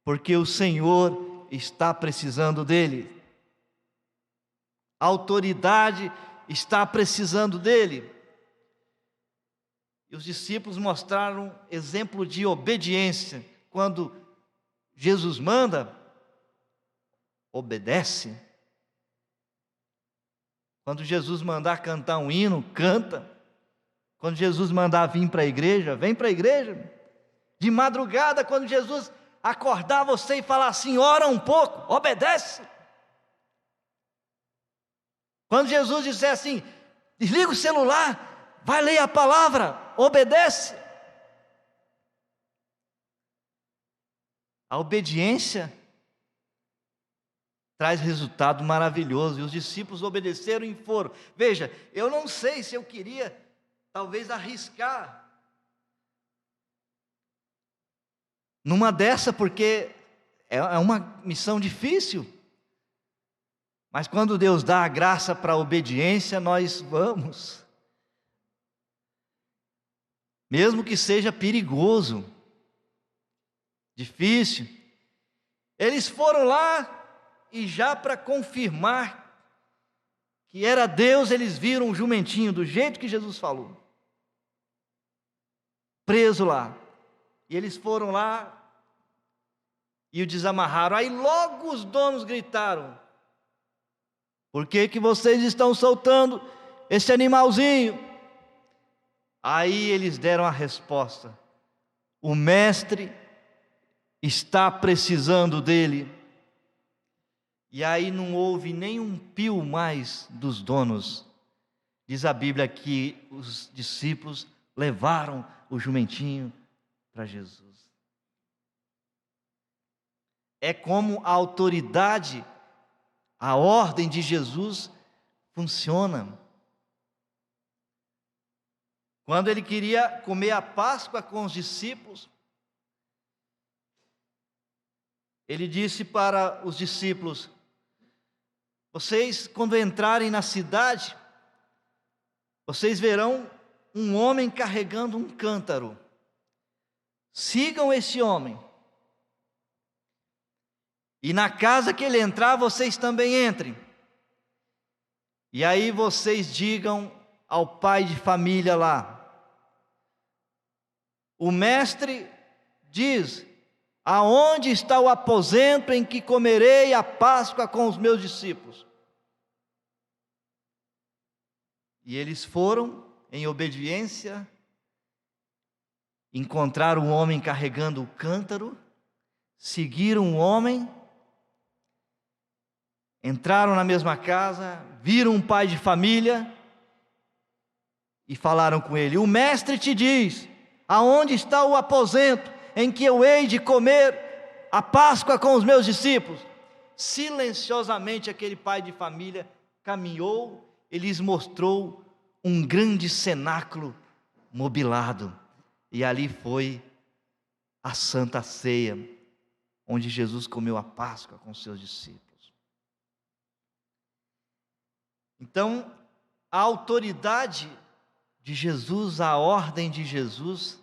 porque o Senhor está precisando dele. A autoridade está precisando dele. E os discípulos mostraram exemplo de obediência. Quando Jesus manda, obedece. Quando Jesus mandar cantar um hino, canta. Quando Jesus mandar vir para a igreja, vem para a igreja. De madrugada, quando Jesus acordar você e falar assim: ora um pouco, obedece. Quando Jesus disser assim: desliga o celular, vai ler a palavra, obedece. A obediência traz resultado maravilhoso, e os discípulos obedeceram e foram. Veja, eu não sei se eu queria talvez arriscar numa dessa, porque é uma missão difícil. Mas quando Deus dá a graça para a obediência, nós vamos. Mesmo que seja perigoso, difícil. Eles foram lá e já para confirmar que era Deus, eles viram um jumentinho do jeito que Jesus falou, preso lá. E eles foram lá e o desamarraram. Aí logo os donos gritaram: por que vocês estão soltando esse animalzinho? Aí eles deram a resposta: o mestre está precisando dele. E aí não houve nem um pio mais dos donos. Diz a Bíblia que os discípulos levaram o jumentinho para Jesus. É como a autoridade, a ordem de Jesus funciona. Quando ele queria comer a Páscoa com os discípulos, ele disse para os discípulos: vocês, quando entrarem na cidade, vocês verão um homem carregando um cântaro. Sigam esse homem. E na casa que ele entrar, vocês também entrem. E aí vocês digam ao pai de família lá: o mestre diz: aonde está o aposento em que comerei a Páscoa com os meus discípulos? E eles foram em obediência, encontraram o homem carregando o cântaro, seguiram o homem, entraram na mesma casa, viram um pai de família e falaram com ele: o mestre te diz, aonde está o aposento em que eu hei de comer a Páscoa com os meus discípulos? Silenciosamente aquele pai de família caminhou e lhes mostrou um grande cenáculo mobilado. e ali foi a Santa Ceia, onde Jesus comeu a Páscoa com seus discípulos. Então, a autoridade de Jesus, a ordem de Jesus,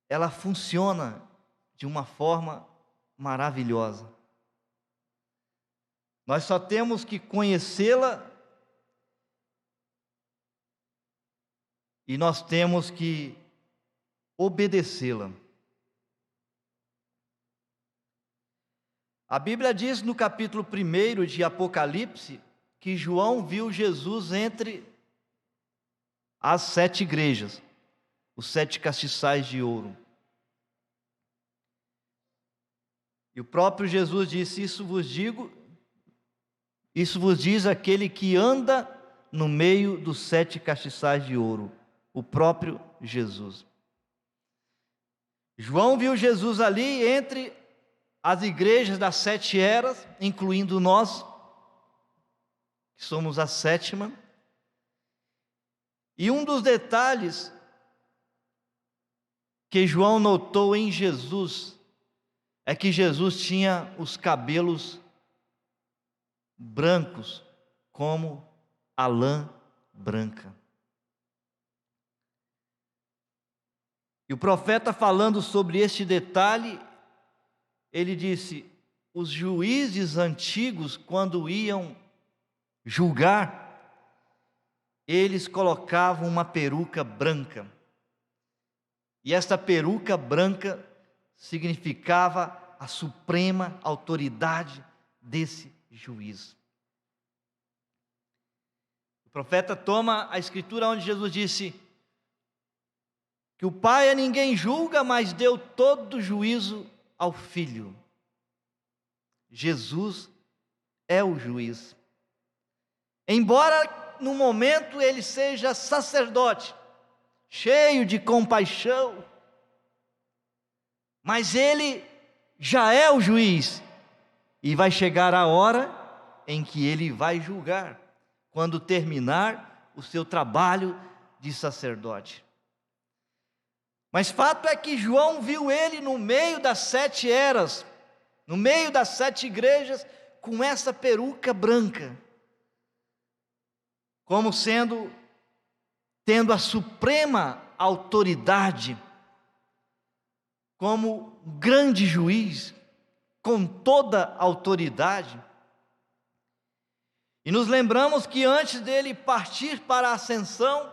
ela funciona de uma forma maravilhosa. Nós só temos que conhecê-la e nós temos que obedecê-la. A Bíblia diz no capítulo 1 de Apocalipse que João viu Jesus entre as 7 igrejas, os 7 castiçais de ouro. E o próprio Jesus disse: isso vos diz aquele que anda no meio dos 7 castiçais de ouro, o próprio Jesus. João viu Jesus ali entre as igrejas das 7 eras, incluindo nós, que somos a 7ª. E um dos detalhes que João notou em Jesus é que Jesus tinha os cabelos brancos, como a lã branca. E o profeta, falando sobre este detalhe, ele disse: os juízes antigos, quando iam julgar, eles colocavam uma peruca branca. E esta peruca branca significava a suprema autoridade desse juízo. O profeta toma a escritura onde Jesus disse que o Pai a ninguém julga, mas deu todo juízo ao Filho. Jesus é o juiz. Embora no momento ele seja sacerdote, cheio de compaixão, mas ele já é o juiz, e vai chegar a hora em que ele vai julgar, quando terminar o seu trabalho de sacerdote. Mas fato é que João viu ele no meio das 7 eras, no meio das 7 igrejas, com essa peruca branca, como tendo a suprema autoridade, como grande juiz, com toda a autoridade. E nos lembramos que antes dele partir para a ascensão,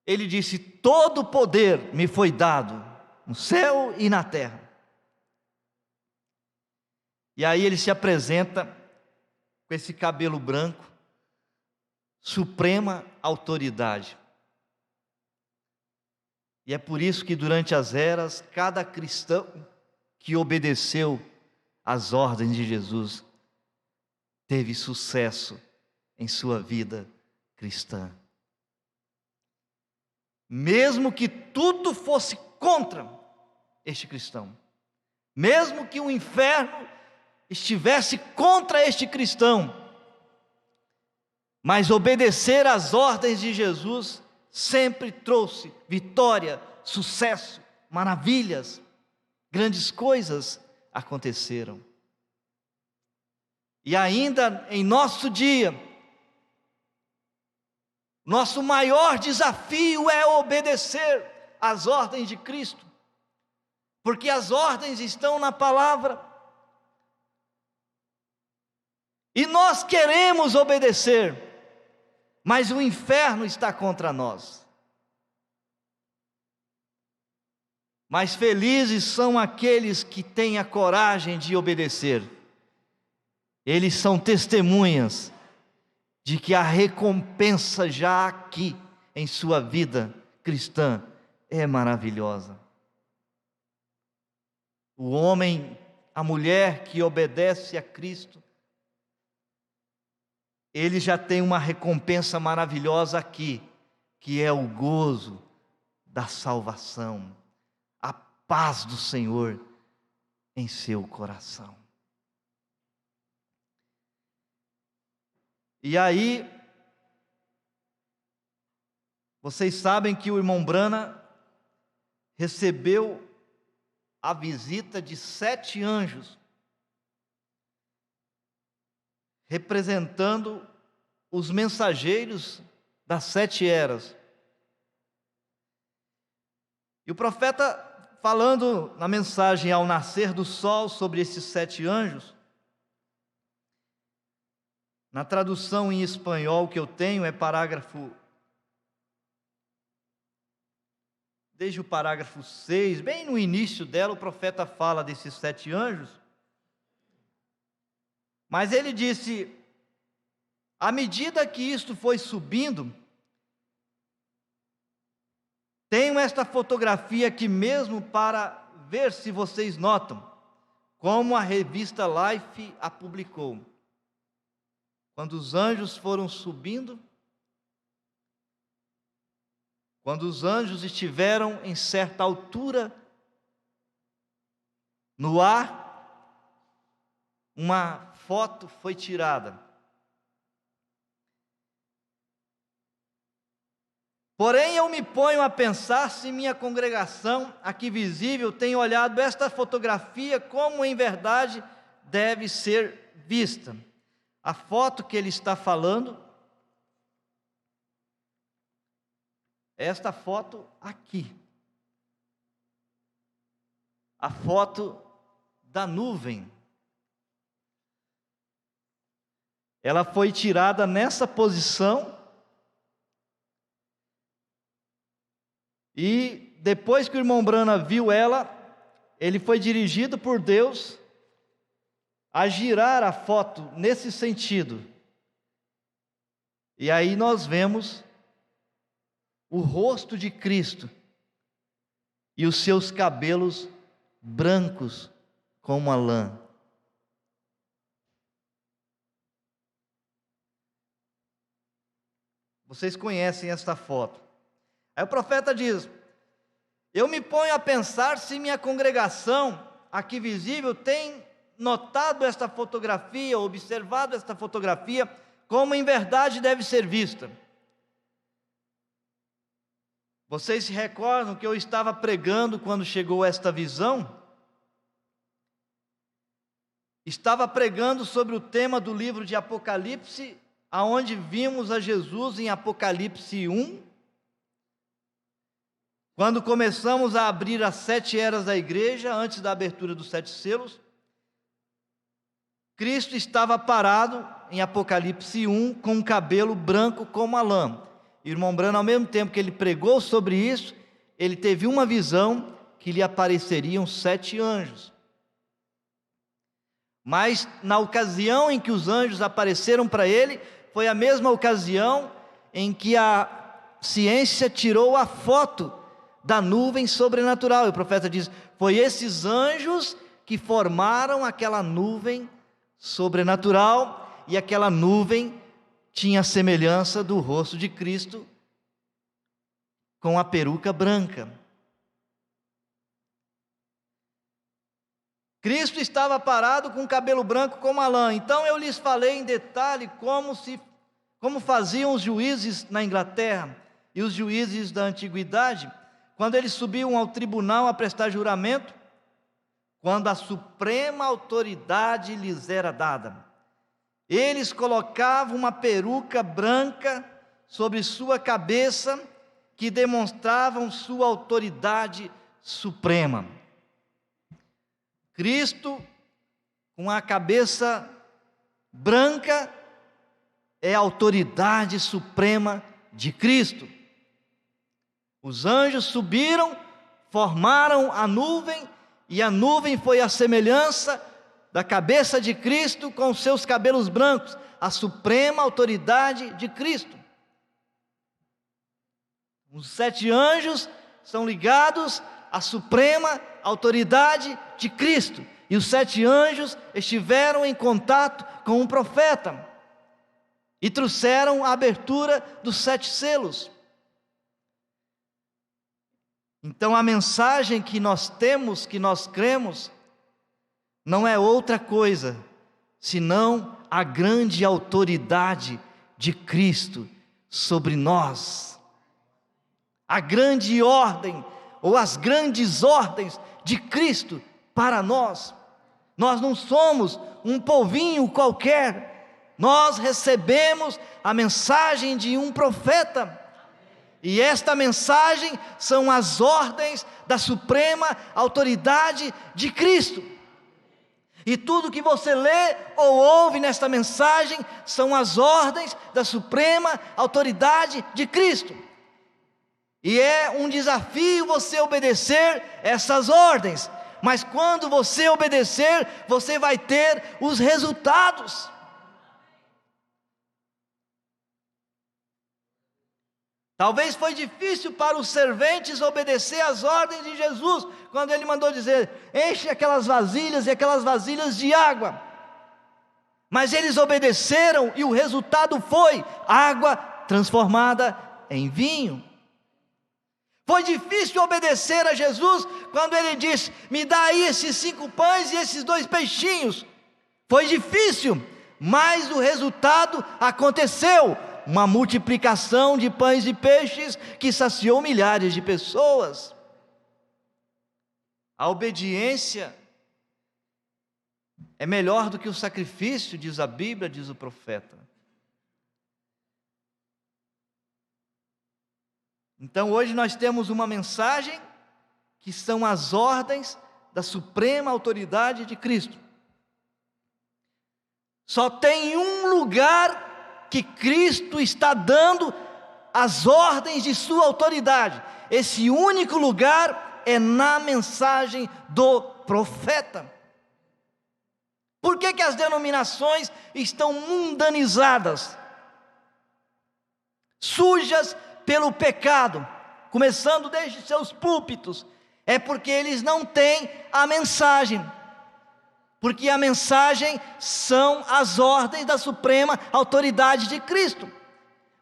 ele disse: todo poder me foi dado no céu e na terra. E aí ele se apresenta com esse cabelo branco, suprema autoridade. E é por isso que durante as eras, cada cristão que obedeceu às ordens de Jesus teve sucesso em sua vida cristã. Mesmo que tudo fosse contra este cristão, mesmo que o inferno estivesse contra este cristão, mas obedecer às ordens de Jesus sempre trouxe vitória, sucesso, maravilhas, grandes coisas aconteceram. E ainda em nosso dia, nosso maior desafio é obedecer às ordens de Cristo, porque as ordens estão na palavra, e nós queremos obedecer, mas o inferno está contra nós. Mas felizes são aqueles que têm a coragem de obedecer. Eles são testemunhas de que a recompensa já aqui em sua vida cristã é maravilhosa. O homem, a mulher que obedece a Cristo, ele já tem uma recompensa maravilhosa aqui, que é o gozo da salvação, a paz do Senhor em seu coração. E aí, Vocês sabem que o irmão Branham recebeu a visita de 7 anjos, representando os mensageiros das 7 eras. E o profeta, falando na mensagem ao nascer do sol sobre esses 7 anjos, na tradução em espanhol que eu tenho, é parágrafo, desde o parágrafo 6, bem no início dela, o profeta fala desses 7 anjos, mas ele disse: à medida que isto foi subindo, tenho esta fotografia aqui mesmo para ver se vocês notam, como a revista Life a publicou. Quando os anjos foram subindo, quando os anjos estiveram em certa altura no ar, uma foto foi tirada. Porém, eu me ponho a pensar se minha congregação, aqui visível, tem olhado esta fotografia como em verdade deve ser vista. A foto que ele está falando, esta foto aqui, a foto da nuvem, ela foi tirada nessa posição, e depois que o irmão Branham viu ela, ele foi dirigido por Deus a girar a foto nesse sentido, e aí nós vemos o rosto de Cristo e os seus cabelos brancos como a lã. Vocês conhecem esta foto. Aí o profeta diz: eu me ponho a pensar se minha congregação aqui visível tem notado esta fotografia, observado esta fotografia, como em verdade deve ser vista. Vocês se recordam que eu estava pregando quando chegou esta visão? Estava pregando sobre o tema do livro de Apocalipse, aonde vimos a Jesus em Apocalipse 1. Quando começamos a abrir as 7 eras da igreja, antes da abertura dos 7 selos, Cristo estava parado em Apocalipse 1 com um cabelo branco como a lã. E o irmão Branham, ao mesmo tempo que ele pregou sobre isso, ele teve uma visão que lhe apareceriam 7 anjos. Mas na ocasião em que os anjos apareceram para ele, foi a mesma ocasião em que a ciência tirou a foto da nuvem sobrenatural. E o profeta diz: foi esses anjos que formaram aquela nuvem sobrenatural, e aquela nuvem tinha a semelhança do rosto de Cristo com a peruca branca. Cristo estava parado com o cabelo branco como a lã. Então eu lhes falei em detalhe como faziam os juízes na Inglaterra e os juízes da antiguidade, quando eles subiam ao tribunal a prestar juramento, quando a suprema autoridade lhes era dada. Eles colocavam uma peruca branca sobre sua cabeça, que demonstravam sua autoridade suprema. Cristo, com a cabeça branca, é a autoridade suprema de Cristo. Os anjos subiram, formaram a nuvem, e a nuvem foi a semelhança da cabeça de Cristo com seus cabelos brancos, a suprema autoridade de Cristo. Os 7 anjos são ligados à suprema autoridade de Cristo, e os 7 anjos estiveram em contato com um profeta, e trouxeram a abertura dos 7 selos. Então a mensagem que nós temos, que nós cremos, não é outra coisa, senão a grande autoridade de Cristo sobre nós. a grande ordem, ou as grandes ordens de Cristo para nós. Nós não somos um povinho qualquer, nós recebemos a mensagem de um profeta, e esta mensagem são as ordens da suprema autoridade de Cristo. E tudo que você lê ou ouve nesta mensagem são as ordens da suprema autoridade de Cristo. E é um desafio você obedecer essas ordens, mas quando você obedecer, você vai ter os resultados. Talvez foi difícil para os serventes obedecer às ordens de Jesus, quando ele mandou dizer: enche aquelas vasilhas e aquelas vasilhas de água. Mas eles obedeceram e o resultado foi água transformada em vinho. Foi difícil obedecer a Jesus quando ele disse: me dá aí esses 5 pães e esses 2 peixinhos. Foi difícil, mas o resultado aconteceu. Uma multiplicação de pães e peixes que saciou milhares de pessoas. A obediência é melhor do que o sacrifício, diz a Bíblia, diz o profeta. Então hoje nós temos uma mensagem que são as ordens da suprema autoridade de Cristo. Só tem um lugar que Cristo está dando as ordens de sua autoridade. Esse único lugar é na mensagem do profeta. Por que as denominações estão mundanizadas, sujas pelo pecado, começando desde seus púlpitos? É porque eles não têm a mensagem. Porque a mensagem são as ordens da suprema autoridade de Cristo.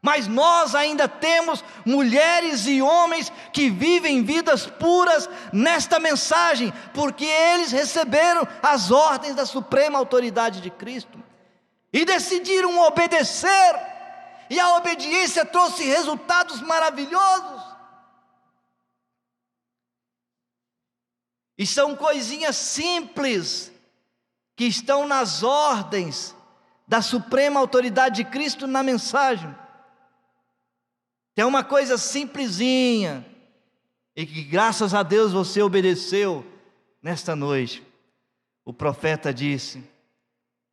Mas nós ainda temos mulheres e homens que vivem vidas puras nesta mensagem, porque eles receberam as ordens da suprema autoridade de Cristo e decidiram obedecer, e a obediência trouxe resultados maravilhosos. E são coisinhas simples que estão nas ordens da suprema autoridade de Cristo na mensagem. Tem uma coisa simplesinha, e que graças a Deus você obedeceu nesta noite. O profeta disse: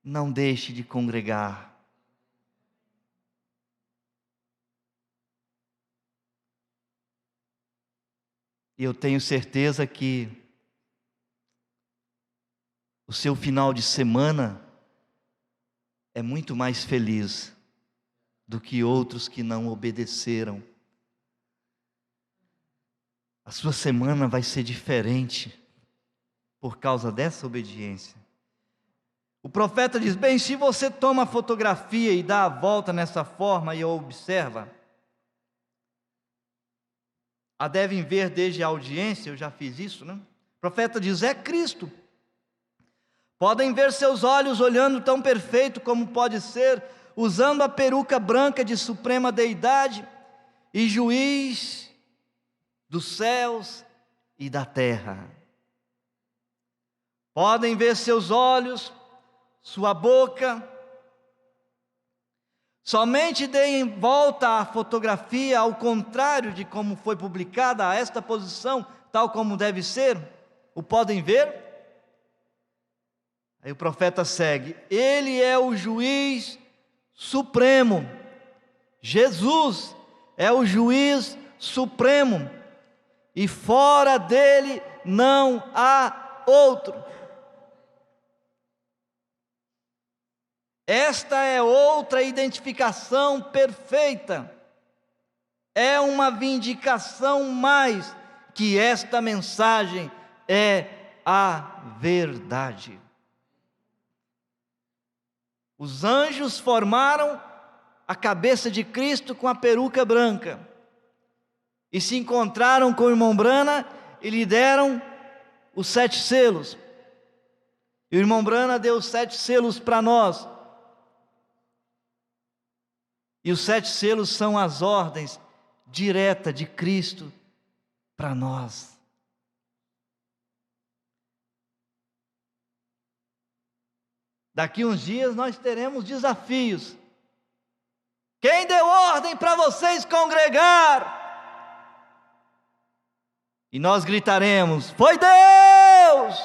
não deixe de congregar. E eu tenho certeza que o seu final de semana é muito mais feliz do que outros que não obedeceram. A sua semana vai ser diferente por causa dessa obediência. O profeta diz: bem, se você toma a fotografia e dá a volta nessa forma e observa, a devem ver desde a audiência, eu já fiz isso, né? O profeta diz: é Cristo. Podem ver seus olhos olhando tão perfeito como pode ser, usando a peruca branca de suprema deidade e juiz dos céus e da terra. Podem ver seus olhos, sua boca. Somente deem volta à fotografia ao contrário de como foi publicada, a esta posição, tal como deve ser. O podem ver? Aí o profeta segue: ele é o juiz supremo. Jesus é o juiz supremo, e fora dele não há outro. Esta é outra identificação perfeita, é uma vindicação mais que esta mensagem é a verdade. Os anjos formaram a cabeça de Cristo com a peruca branca, e se encontraram com o irmão Brana e lhe deram os 7 selos. E o irmão Brana deu os 7 selos para nós. E os 7 selos são as ordens direta de Cristo para nós. Daqui uns dias nós teremos desafios. Quem deu ordem para vocês congregar? E nós gritaremos: foi Deus!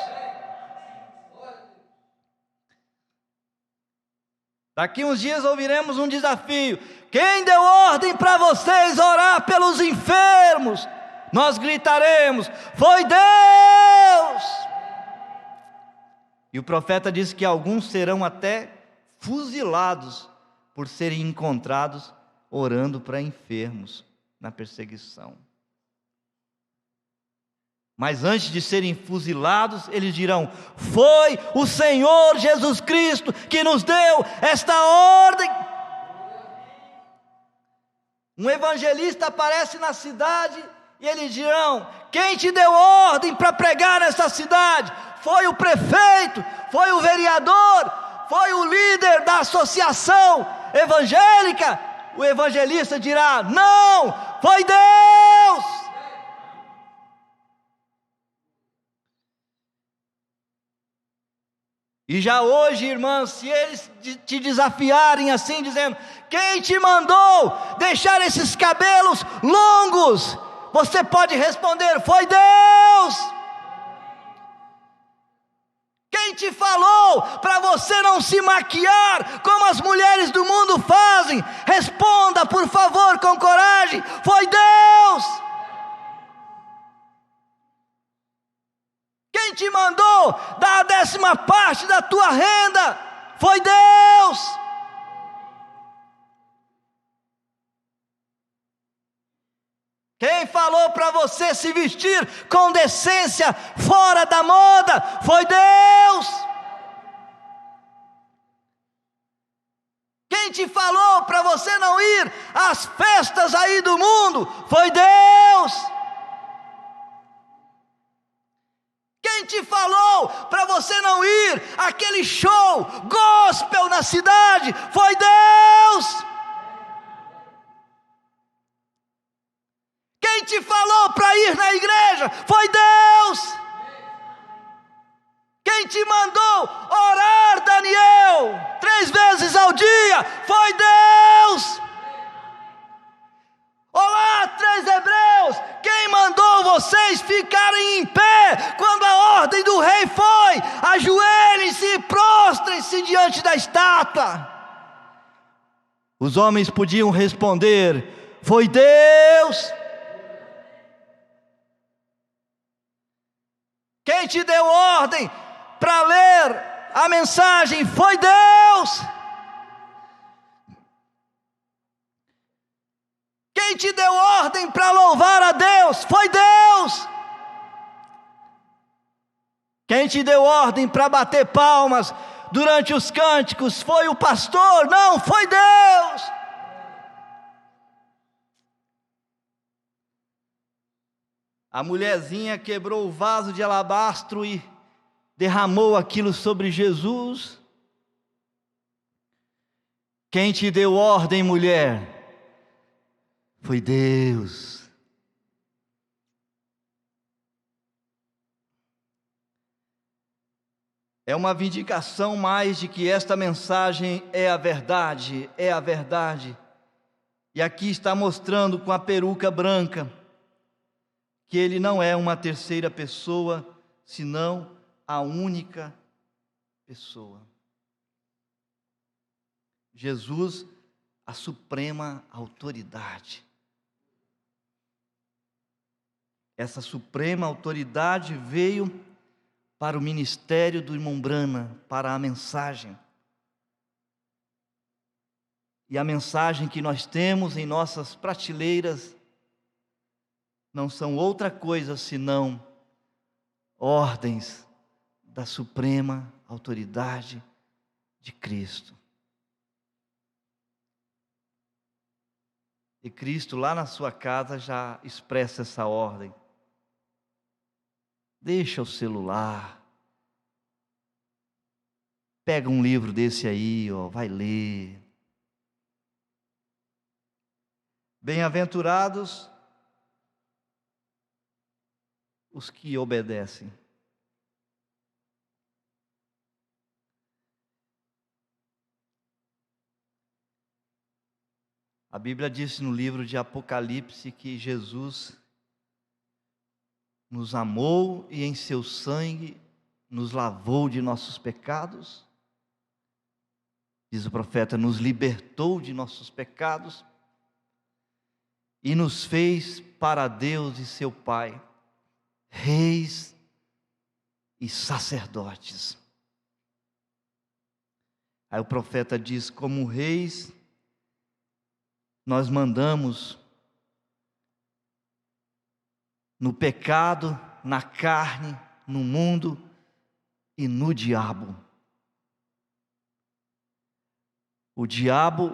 Daqui uns dias ouviremos um desafio: quem deu ordem para vocês orar pelos enfermos? Nós gritaremos: foi Deus! E o profeta disse que alguns serão até fuzilados por serem encontrados orando para enfermos na perseguição. Mas antes de serem fuzilados, eles dirão: foi o Senhor Jesus Cristo que nos deu esta ordem. Um evangelista aparece na cidade e eles dirão: quem te deu ordem para pregar nessa cidade? Foi o prefeito, foi o vereador, foi o líder da associação evangélica. O evangelista dirá: não, foi Deus. E já hoje, irmãs, se eles te desafiarem assim, dizendo: quem te mandou deixar esses cabelos longos? Você pode responder: foi Deus. Quem te falou para você não se maquiar como as mulheres do mundo fazem? Responda, por favor, com coragem: foi Deus. Quem te mandou dar a 10ª parte da tua renda? Foi Deus. Quem falou para você se vestir com decência fora da moda? Foi Deus. Quem te falou para você não ir às festas aí do mundo? Foi Deus. Quem te falou para você não ir àquele show gospel na cidade? Foi Deus. Quem te falou para ir na igreja? Foi Deus. Quem te mandou orar, Daniel, 3 vezes ao dia? Foi Deus. Olá, 3 hebreus, quem mandou vocês ficarem em pé quando a ordem do rei foi: ajoelhem-se e prostrem-se diante da estátua? Os homens podiam responder: foi Deus. Quem te deu ordem para ler a mensagem? Foi Deus. Quem te deu ordem para louvar a Deus? Foi Deus. Quem te deu ordem para bater palmas durante os cânticos? Foi o pastor? Não, foi Deus. A mulherzinha quebrou o vaso de alabastro e derramou aquilo sobre Jesus. Quem te deu ordem, mulher? Foi Deus. É uma vindicação mais de que esta mensagem é a verdade, é a verdade. E aqui está mostrando com a peruca branca que ele não é uma terceira pessoa, senão a única pessoa. Jesus, a suprema autoridade. Essa suprema autoridade veio para o ministério do irmão Branham, para a mensagem. E a mensagem que nós temos em nossas prateleiras não são outra coisa senão ordens da suprema autoridade de Cristo. E Cristo lá na sua casa já expressa essa ordem. Deixa o celular, pega um livro desse aí, vai ler. Bem-aventurados os que obedecem. A Bíblia diz no livro de Apocalipse que Jesus nos amou e em seu sangue nos lavou de nossos pecados. Diz o profeta, nos libertou de nossos pecados e nos fez para Deus e seu Pai, reis e sacerdotes. Aí o profeta diz, como reis, nós mandamos no pecado, na carne, no mundo e no diabo. O diabo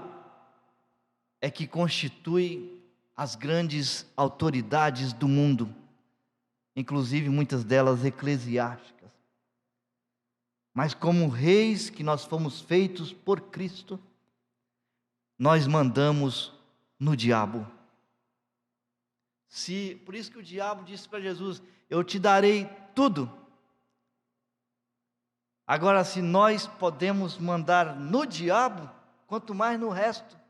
é que constitui as grandes autoridades do mundo, inclusive muitas delas eclesiásticas. Mas como reis que nós fomos feitos por Cristo, nós mandamos no diabo. Por isso que o diabo disse para Jesus, eu te darei tudo. Agora, se nós podemos mandar no diabo, quanto mais no resto.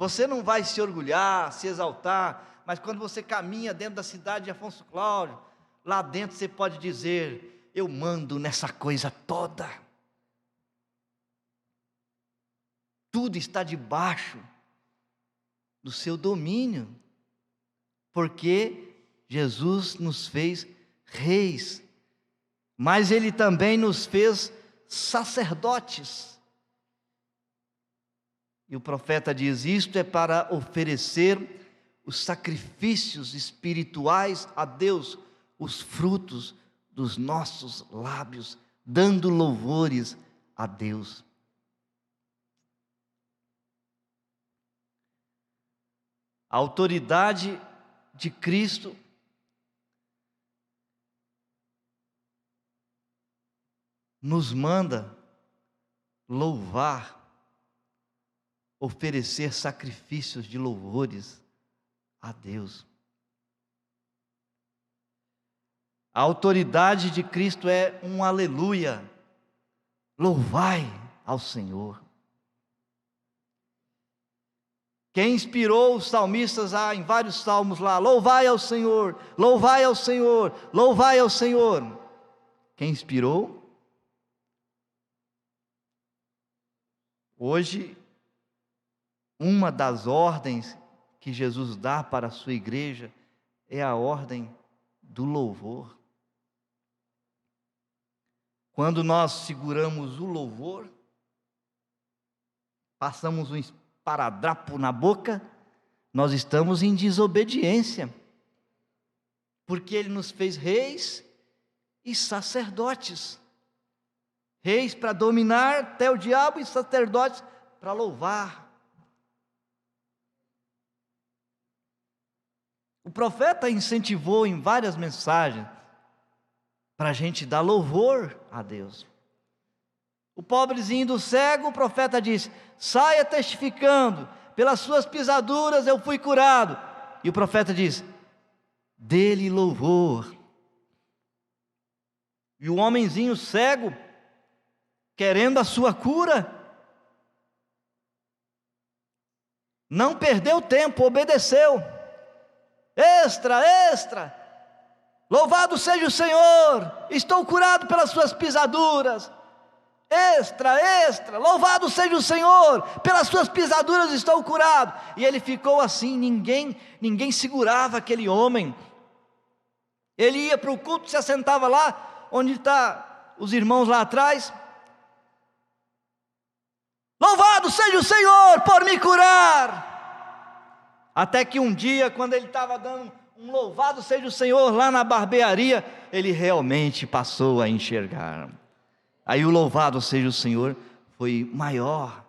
Você não vai se orgulhar, se exaltar, mas quando você caminha dentro da cidade de Afonso Cláudio, lá dentro você pode dizer, eu mando nessa coisa toda. Tudo está debaixo do seu domínio, porque Jesus nos fez reis, mas Ele também nos fez sacerdotes. E o profeta diz, isto é para oferecer os sacrifícios espirituais a Deus, os frutos dos nossos lábios, dando louvores a Deus. A autoridade de Cristo nos manda louvar, oferecer sacrifícios de louvores a Deus. A autoridade de Cristo é um aleluia, louvai ao Senhor. Quem inspirou os salmistas em vários salmos lá, louvai ao Senhor, louvai ao Senhor, louvai ao Senhor. Quem inspirou? Hoje, uma das ordens que Jesus dá para a sua igreja é a ordem do louvor. Quando nós seguramos o louvor, passamos um esparadrapo na boca, nós estamos em desobediência, porque Ele nos fez reis e sacerdotes. Reis para dominar até o diabo e sacerdotes para louvar. O profeta incentivou em várias mensagens para a gente dar louvor a Deus. O pobrezinho do cego, o profeta disse, saia testificando, pelas suas pisaduras eu fui curado. E o profeta diz, dê-lhe louvor. E o homenzinho cego, querendo a sua cura, não perdeu tempo, obedeceu. Extra, extra, louvado seja o Senhor, estou curado pelas suas pisaduras. Extra, extra, louvado seja o Senhor, pelas suas pisaduras estou curado. E ele ficou assim, ninguém segurava aquele homem. Ele ia para o culto, se assentava lá, onde está os irmãos lá atrás. Louvado seja o Senhor por me curar. Até que um dia, quando ele estava dando um louvado seja o Senhor lá na barbearia, ele realmente passou a enxergar. Aí o louvado seja o Senhor foi maior.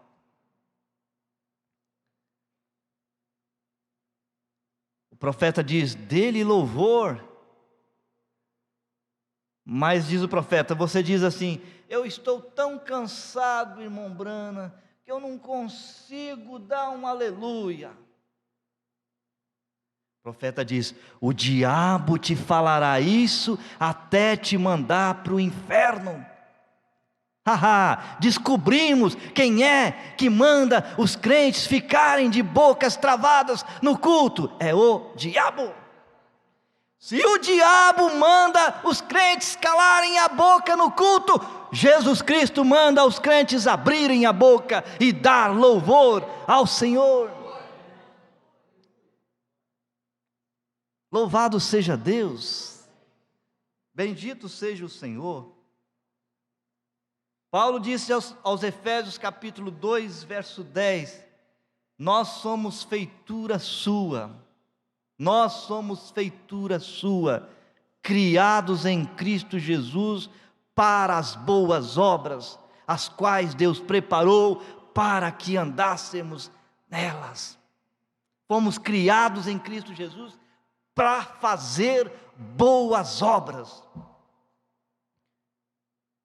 O profeta diz, dê-lhe louvor. Mas diz o profeta, você diz assim, eu estou tão cansado, irmão Brana, que eu não consigo dar um aleluia. O profeta diz: o diabo te falará isso até te mandar para o inferno. Descobrimos quem é que manda os crentes ficarem de bocas travadas no culto: é o diabo. Se o diabo manda os crentes calarem a boca no culto, Jesus Cristo manda os crentes abrirem a boca e dar louvor ao Senhor. Louvado seja Deus, bendito seja o Senhor. Paulo disse aos Efésios capítulo 2, verso 10, nós somos feitura sua, criados em Cristo Jesus para as boas obras, as quais Deus preparou para que andássemos nelas. Fomos criados em Cristo Jesus para fazer boas obras.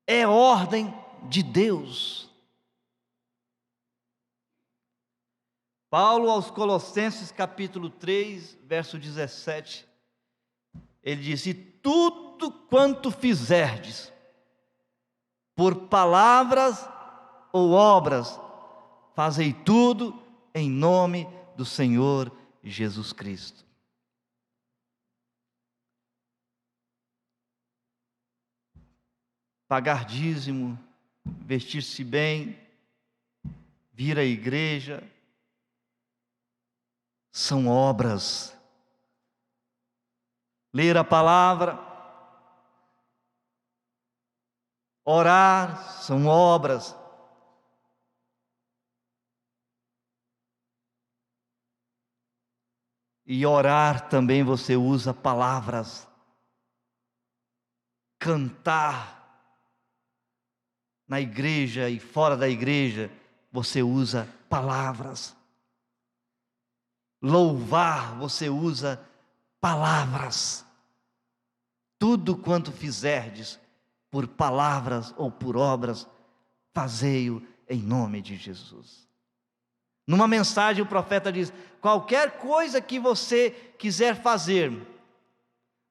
É ordem de Deus. Paulo aos Colossenses capítulo 3, verso 17, ele diz: e tudo quanto fizerdes, por palavras ou obras, fazei tudo em nome do Senhor Jesus Cristo. Pagar dízimo, vestir-se bem, vir à igreja, são obras. Ler a palavra, orar, são obras. E orar também você usa palavras. Cantar na igreja e fora da igreja, você usa palavras. Louvar, você usa palavras. Tudo quanto fizerdes, por palavras ou por obras, fazei-o em nome de Jesus. Numa mensagem o profeta diz: qualquer coisa que você quiser fazer,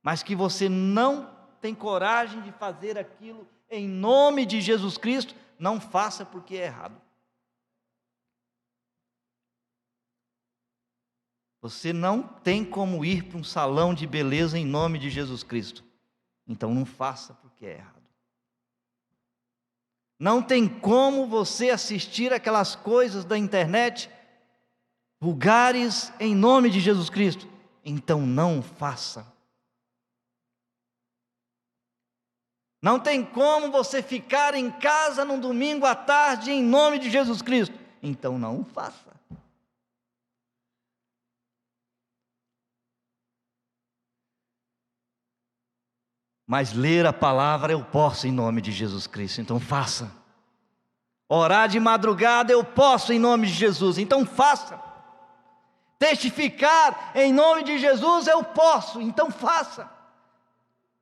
mas que você não tem coragem de fazer aquilo em nome de Jesus Cristo, não faça, porque é errado. Você não tem como ir para um salão de beleza em nome de Jesus Cristo, então não faça, porque é errado. Não tem como você assistir aquelas coisas da internet vulgares em nome de Jesus Cristo, então não faça. Não tem como você ficar em casa num domingo à tarde em nome de Jesus Cristo, então não faça. Mas ler a palavra eu posso em nome de Jesus Cristo, então faça. Orar de madrugada eu posso em nome de Jesus, então faça. Testificar em nome de Jesus eu posso, então faça.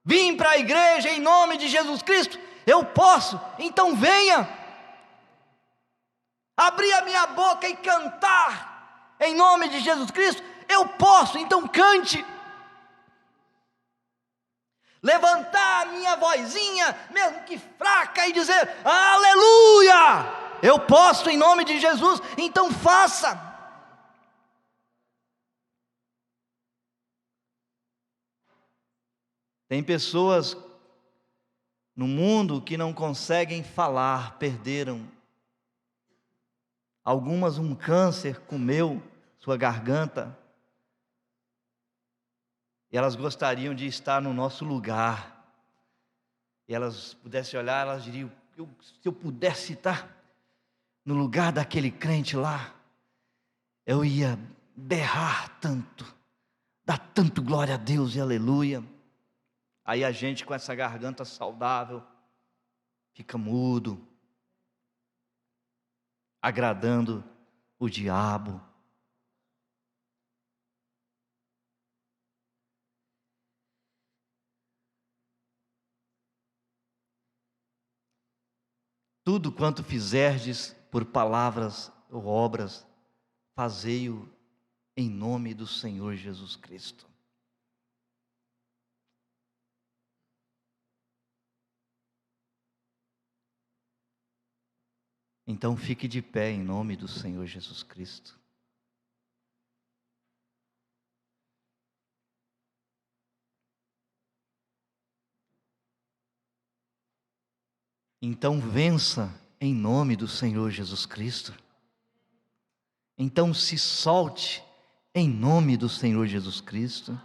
Vim para a igreja em nome de Jesus Cristo, eu posso, então venha. Abrir a minha boca e cantar em nome de Jesus Cristo, eu posso, então cante. Levantar a minha vozinha, mesmo que fraca, e dizer aleluia, eu posso em nome de Jesus, então faça. Tem pessoas no mundo que não conseguem falar, perderam. Algumas um câncer comeu sua garganta. E elas gostariam de estar no nosso lugar. E elas pudessem olhar, elas diriam: se eu pudesse estar no lugar daquele crente lá, eu ia berrar tanto, dar tanto glória a Deus e aleluia. Aí a gente com essa garganta saudável fica mudo, agradando o diabo. Tudo quanto fizerdes por palavras ou obras, fazei-o em nome do Senhor Jesus Cristo. Então fique de pé em nome do Senhor Jesus Cristo. Então vença em nome do Senhor Jesus Cristo. Então se solte em nome do Senhor Jesus Cristo.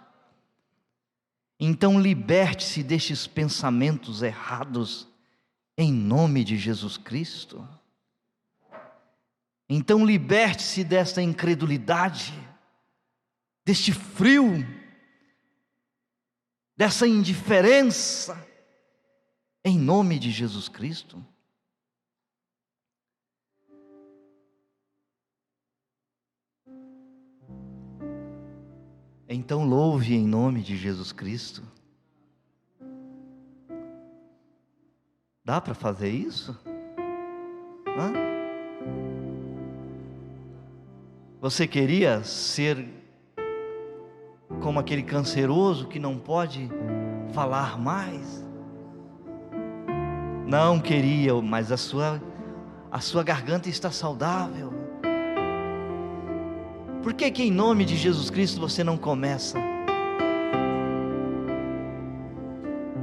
Então liberte-se destes pensamentos errados em nome de Jesus Cristo. Então liberte-se desta incredulidade, deste frio, dessa indiferença, em nome de Jesus Cristo. Então louve em nome de Jesus Cristo. Dá para fazer isso? Hã? Você queria ser como aquele canceroso que não pode falar mais? Não queria, mas a sua garganta está saudável. Por que em nome de Jesus Cristo você não começa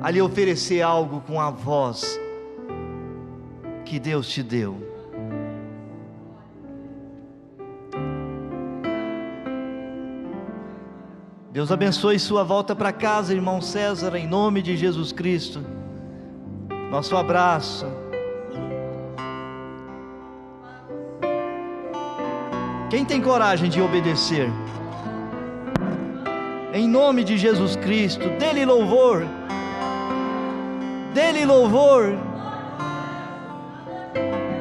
a lhe oferecer algo com a voz que Deus te deu? Deus abençoe sua volta para casa, irmão César, em nome de Jesus Cristo. Nosso abraço. Quem tem coragem de obedecer? Em nome de Jesus Cristo, dê-lhe louvor. Dê-lhe louvor.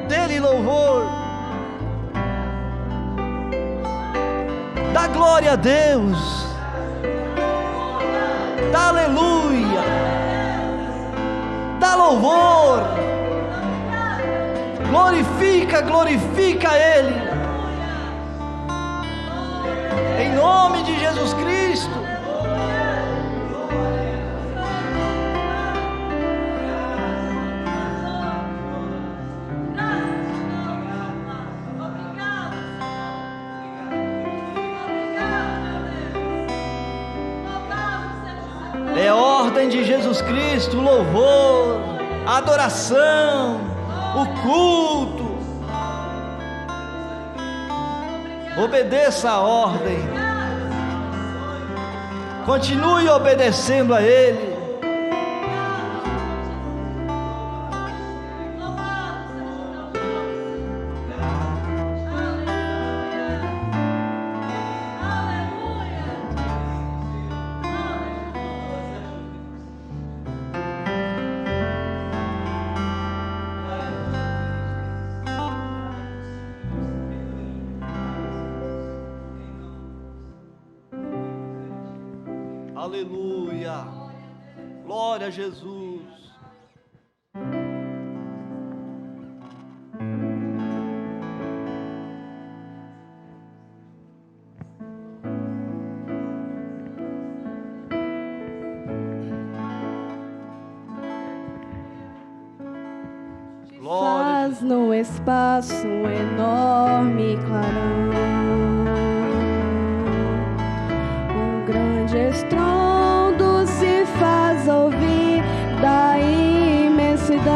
Dê-lhe louvor. Dá glória a Deus. Dá aleluia. Dá louvor. Glorifica Ele. Em nome de Jesus Cristo. É ordem de Jesus Cristo, o louvor, a adoração, o culto. Obedeça a ordem. Continue obedecendo a Ele. Aleluia, glória a Jesus. Faz no espaço um enorme clarão, um grande estrondo se faz ouvir da imensidão,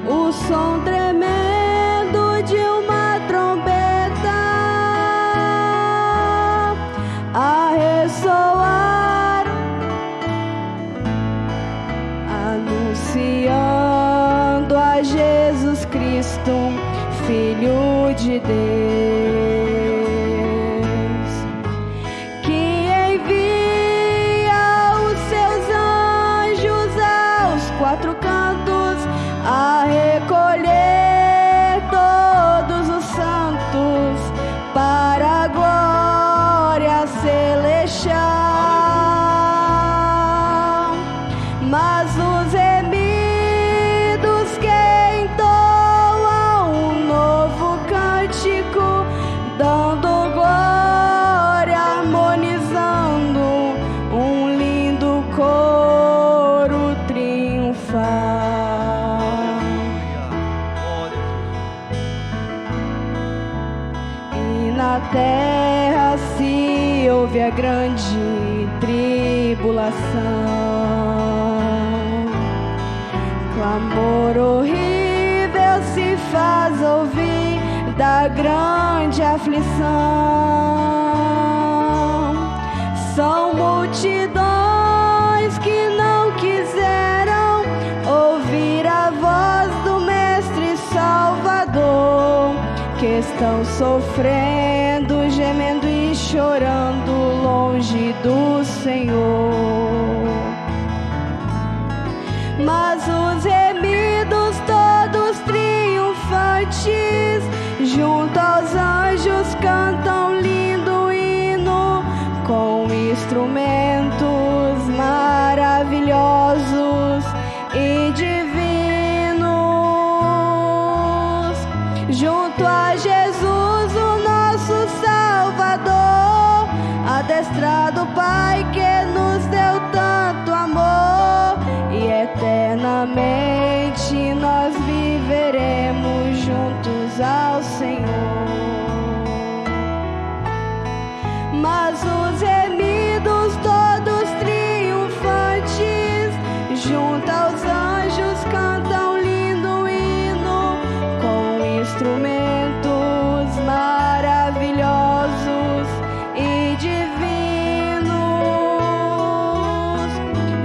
o som tremendo de uma trombeta a ressoar, anunciando a Jesus Cristo, Filho de Deus, que envia os seus anjos aos quatro cantos a recolher todos os santos para a glória celestial. Mas os remidos que grande tribulação. Clamor horrível se faz ouvir da grande aflição. São multidões que não quiseram ouvir a voz do Mestre Salvador, que estão sofrendo, gemendo e chorando longe do Senhor. Mas os remidos todos triunfantes, junto aos anjos cantam lindo hino, com instrumentos maravilhosos e divinos. Junto a Jesus, o nosso Salvador, adestrado Pai que nos deu tanto amor, e eternamente nós viveremos juntos ao Senhor. Mas os remidos todos triunfantes, junto aos anjos cantam lindo hino, com instrumentos maravilhosos e divinos.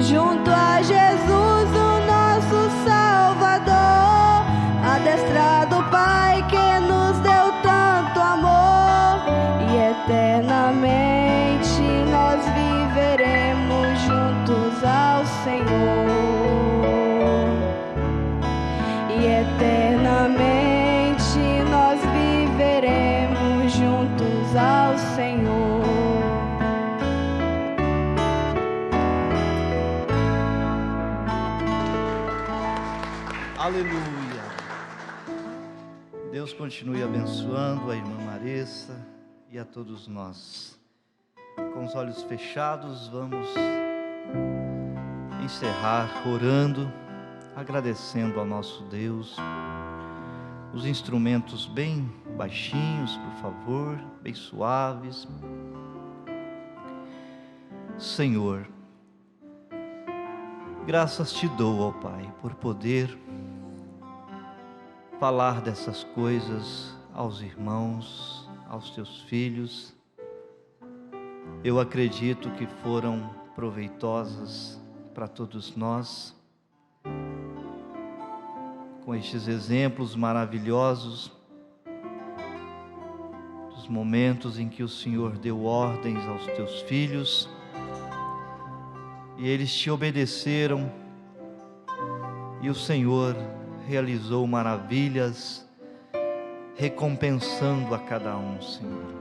Junto a Jesus, o nosso Salvador, adestrado Pai que nos deu tanto amor, e eternamente nós viveremos juntos ao Senhor. E eternamente nós viveremos juntos ao Senhor. Aleluia. Deus continue abençoando a irmã Maressa e a todos nós. Com os olhos fechados, vamos encerrar orando, agradecendo ao nosso Deus. Os instrumentos bem baixinhos, por favor, bem suaves. Senhor, graças te dou, ó Pai, por poder falar dessas coisas aos irmãos, aos teus filhos. Eu acredito que foram proveitosas para todos nós, com estes exemplos maravilhosos dos momentos em que o Senhor deu ordens aos teus filhos e eles te obedeceram, e o Senhor realizou maravilhas, recompensando a cada um, Senhor.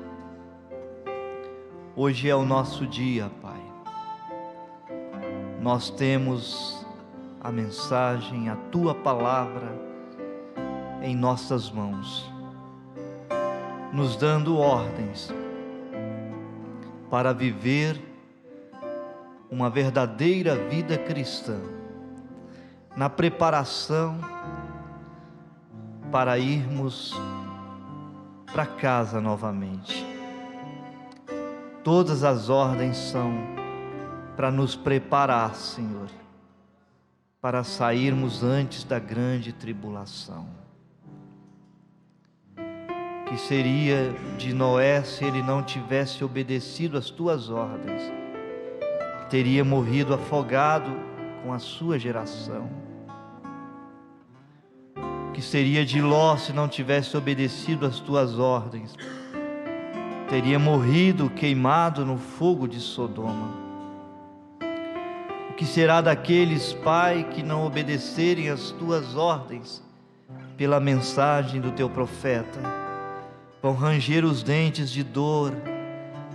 Hoje é o nosso dia, Pai. Nós temos a mensagem, a Tua palavra em nossas mãos, nos dando ordens para viver uma verdadeira vida cristã, na preparação para irmos para casa novamente. Todas as ordens são para nos preparar, Senhor, para sairmos antes da grande tribulação. Que seria de Noé se ele não tivesse obedecido às tuas ordens? Teria morrido afogado com a sua geração. Que seria de Ló se não tivesse obedecido às tuas ordens? Teria morrido queimado no fogo de Sodoma. O que será daqueles, Pai, que não obedecerem às tuas ordens pela mensagem do teu profeta? Vão ranger os dentes de dor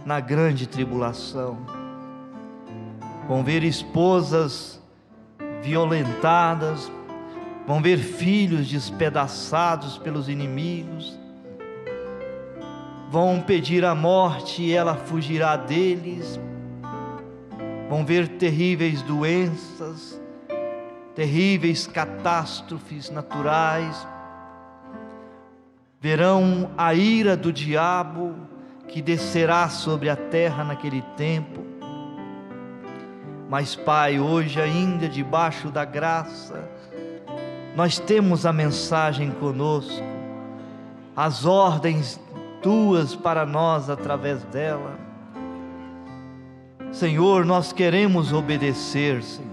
na grande tribulação. Vão ver esposas violentadas, vão ver filhos despedaçados pelos inimigos, vão pedir a morte e ela fugirá deles, vão ver terríveis doenças, terríveis catástrofes naturais, verão a ira do diabo que descerá sobre a terra naquele tempo. Mas, Pai, hoje ainda debaixo da graça, nós temos a mensagem conosco, as ordens Tuas para nós através dela. Senhor, nós queremos obedecer, Senhor,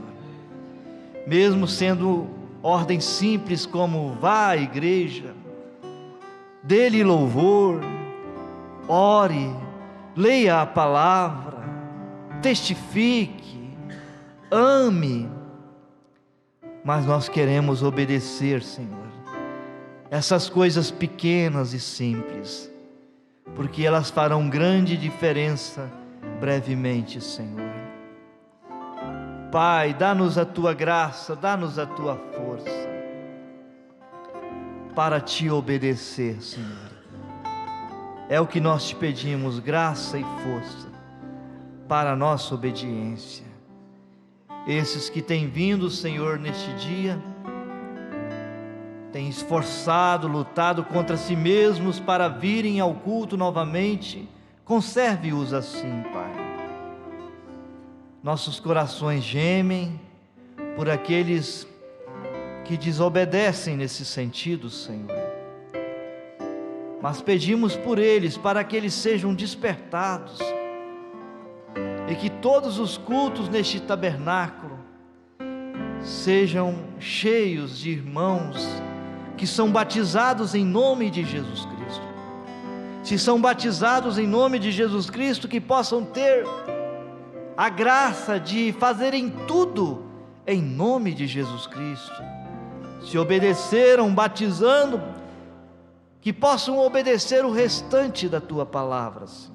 mesmo sendo ordens simples como vá à igreja, dê-lhe louvor, ore, leia a palavra, testifique, ame, mas nós queremos obedecer, Senhor, essas coisas pequenas e simples, porque elas farão grande diferença brevemente, Senhor. Pai, dá-nos a Tua graça, dá-nos a Tua força para Te obedecer, Senhor. É o que nós Te pedimos, graça e força para a nossa obediência. Esses que têm vindo, Senhor, neste dia, têm esforçado, lutado contra si mesmos para virem ao culto novamente, conserve-os assim, Pai. Nossos corações gemem por aqueles que desobedecem nesse sentido, Senhor. Mas pedimos por eles, para que eles sejam despertados, e que todos os cultos neste tabernáculo sejam cheios de irmãos que são batizados em nome de Jesus Cristo. Se são batizados em nome de Jesus Cristo, que possam ter a graça de fazerem tudo em nome de Jesus Cristo. Se obedeceram batizando, que possam obedecer o restante da Tua palavra, Senhor.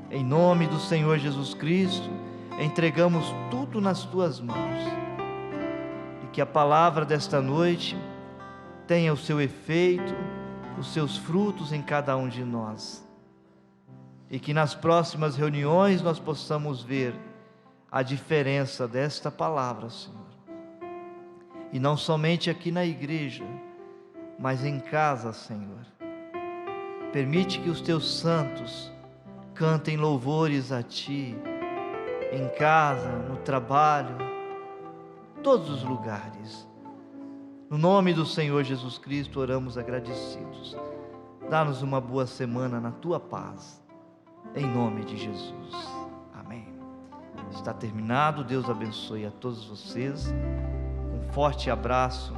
Em nome do Senhor Jesus Cristo, entregamos tudo nas Tuas mãos, e que a palavra desta noite tenha o seu efeito, os seus frutos em cada um de nós, e que nas próximas reuniões nós possamos ver a diferença desta palavra, Senhor, e não somente aqui na igreja, mas em casa, Senhor. Permite que os Teus santos cantem louvores a Ti, em casa, no trabalho, todos os lugares. No nome do Senhor Jesus Cristo oramos agradecidos. Dá-nos uma boa semana na Tua paz, em nome de Jesus. Amém. Está terminado. Deus abençoe a todos vocês. Um forte abraço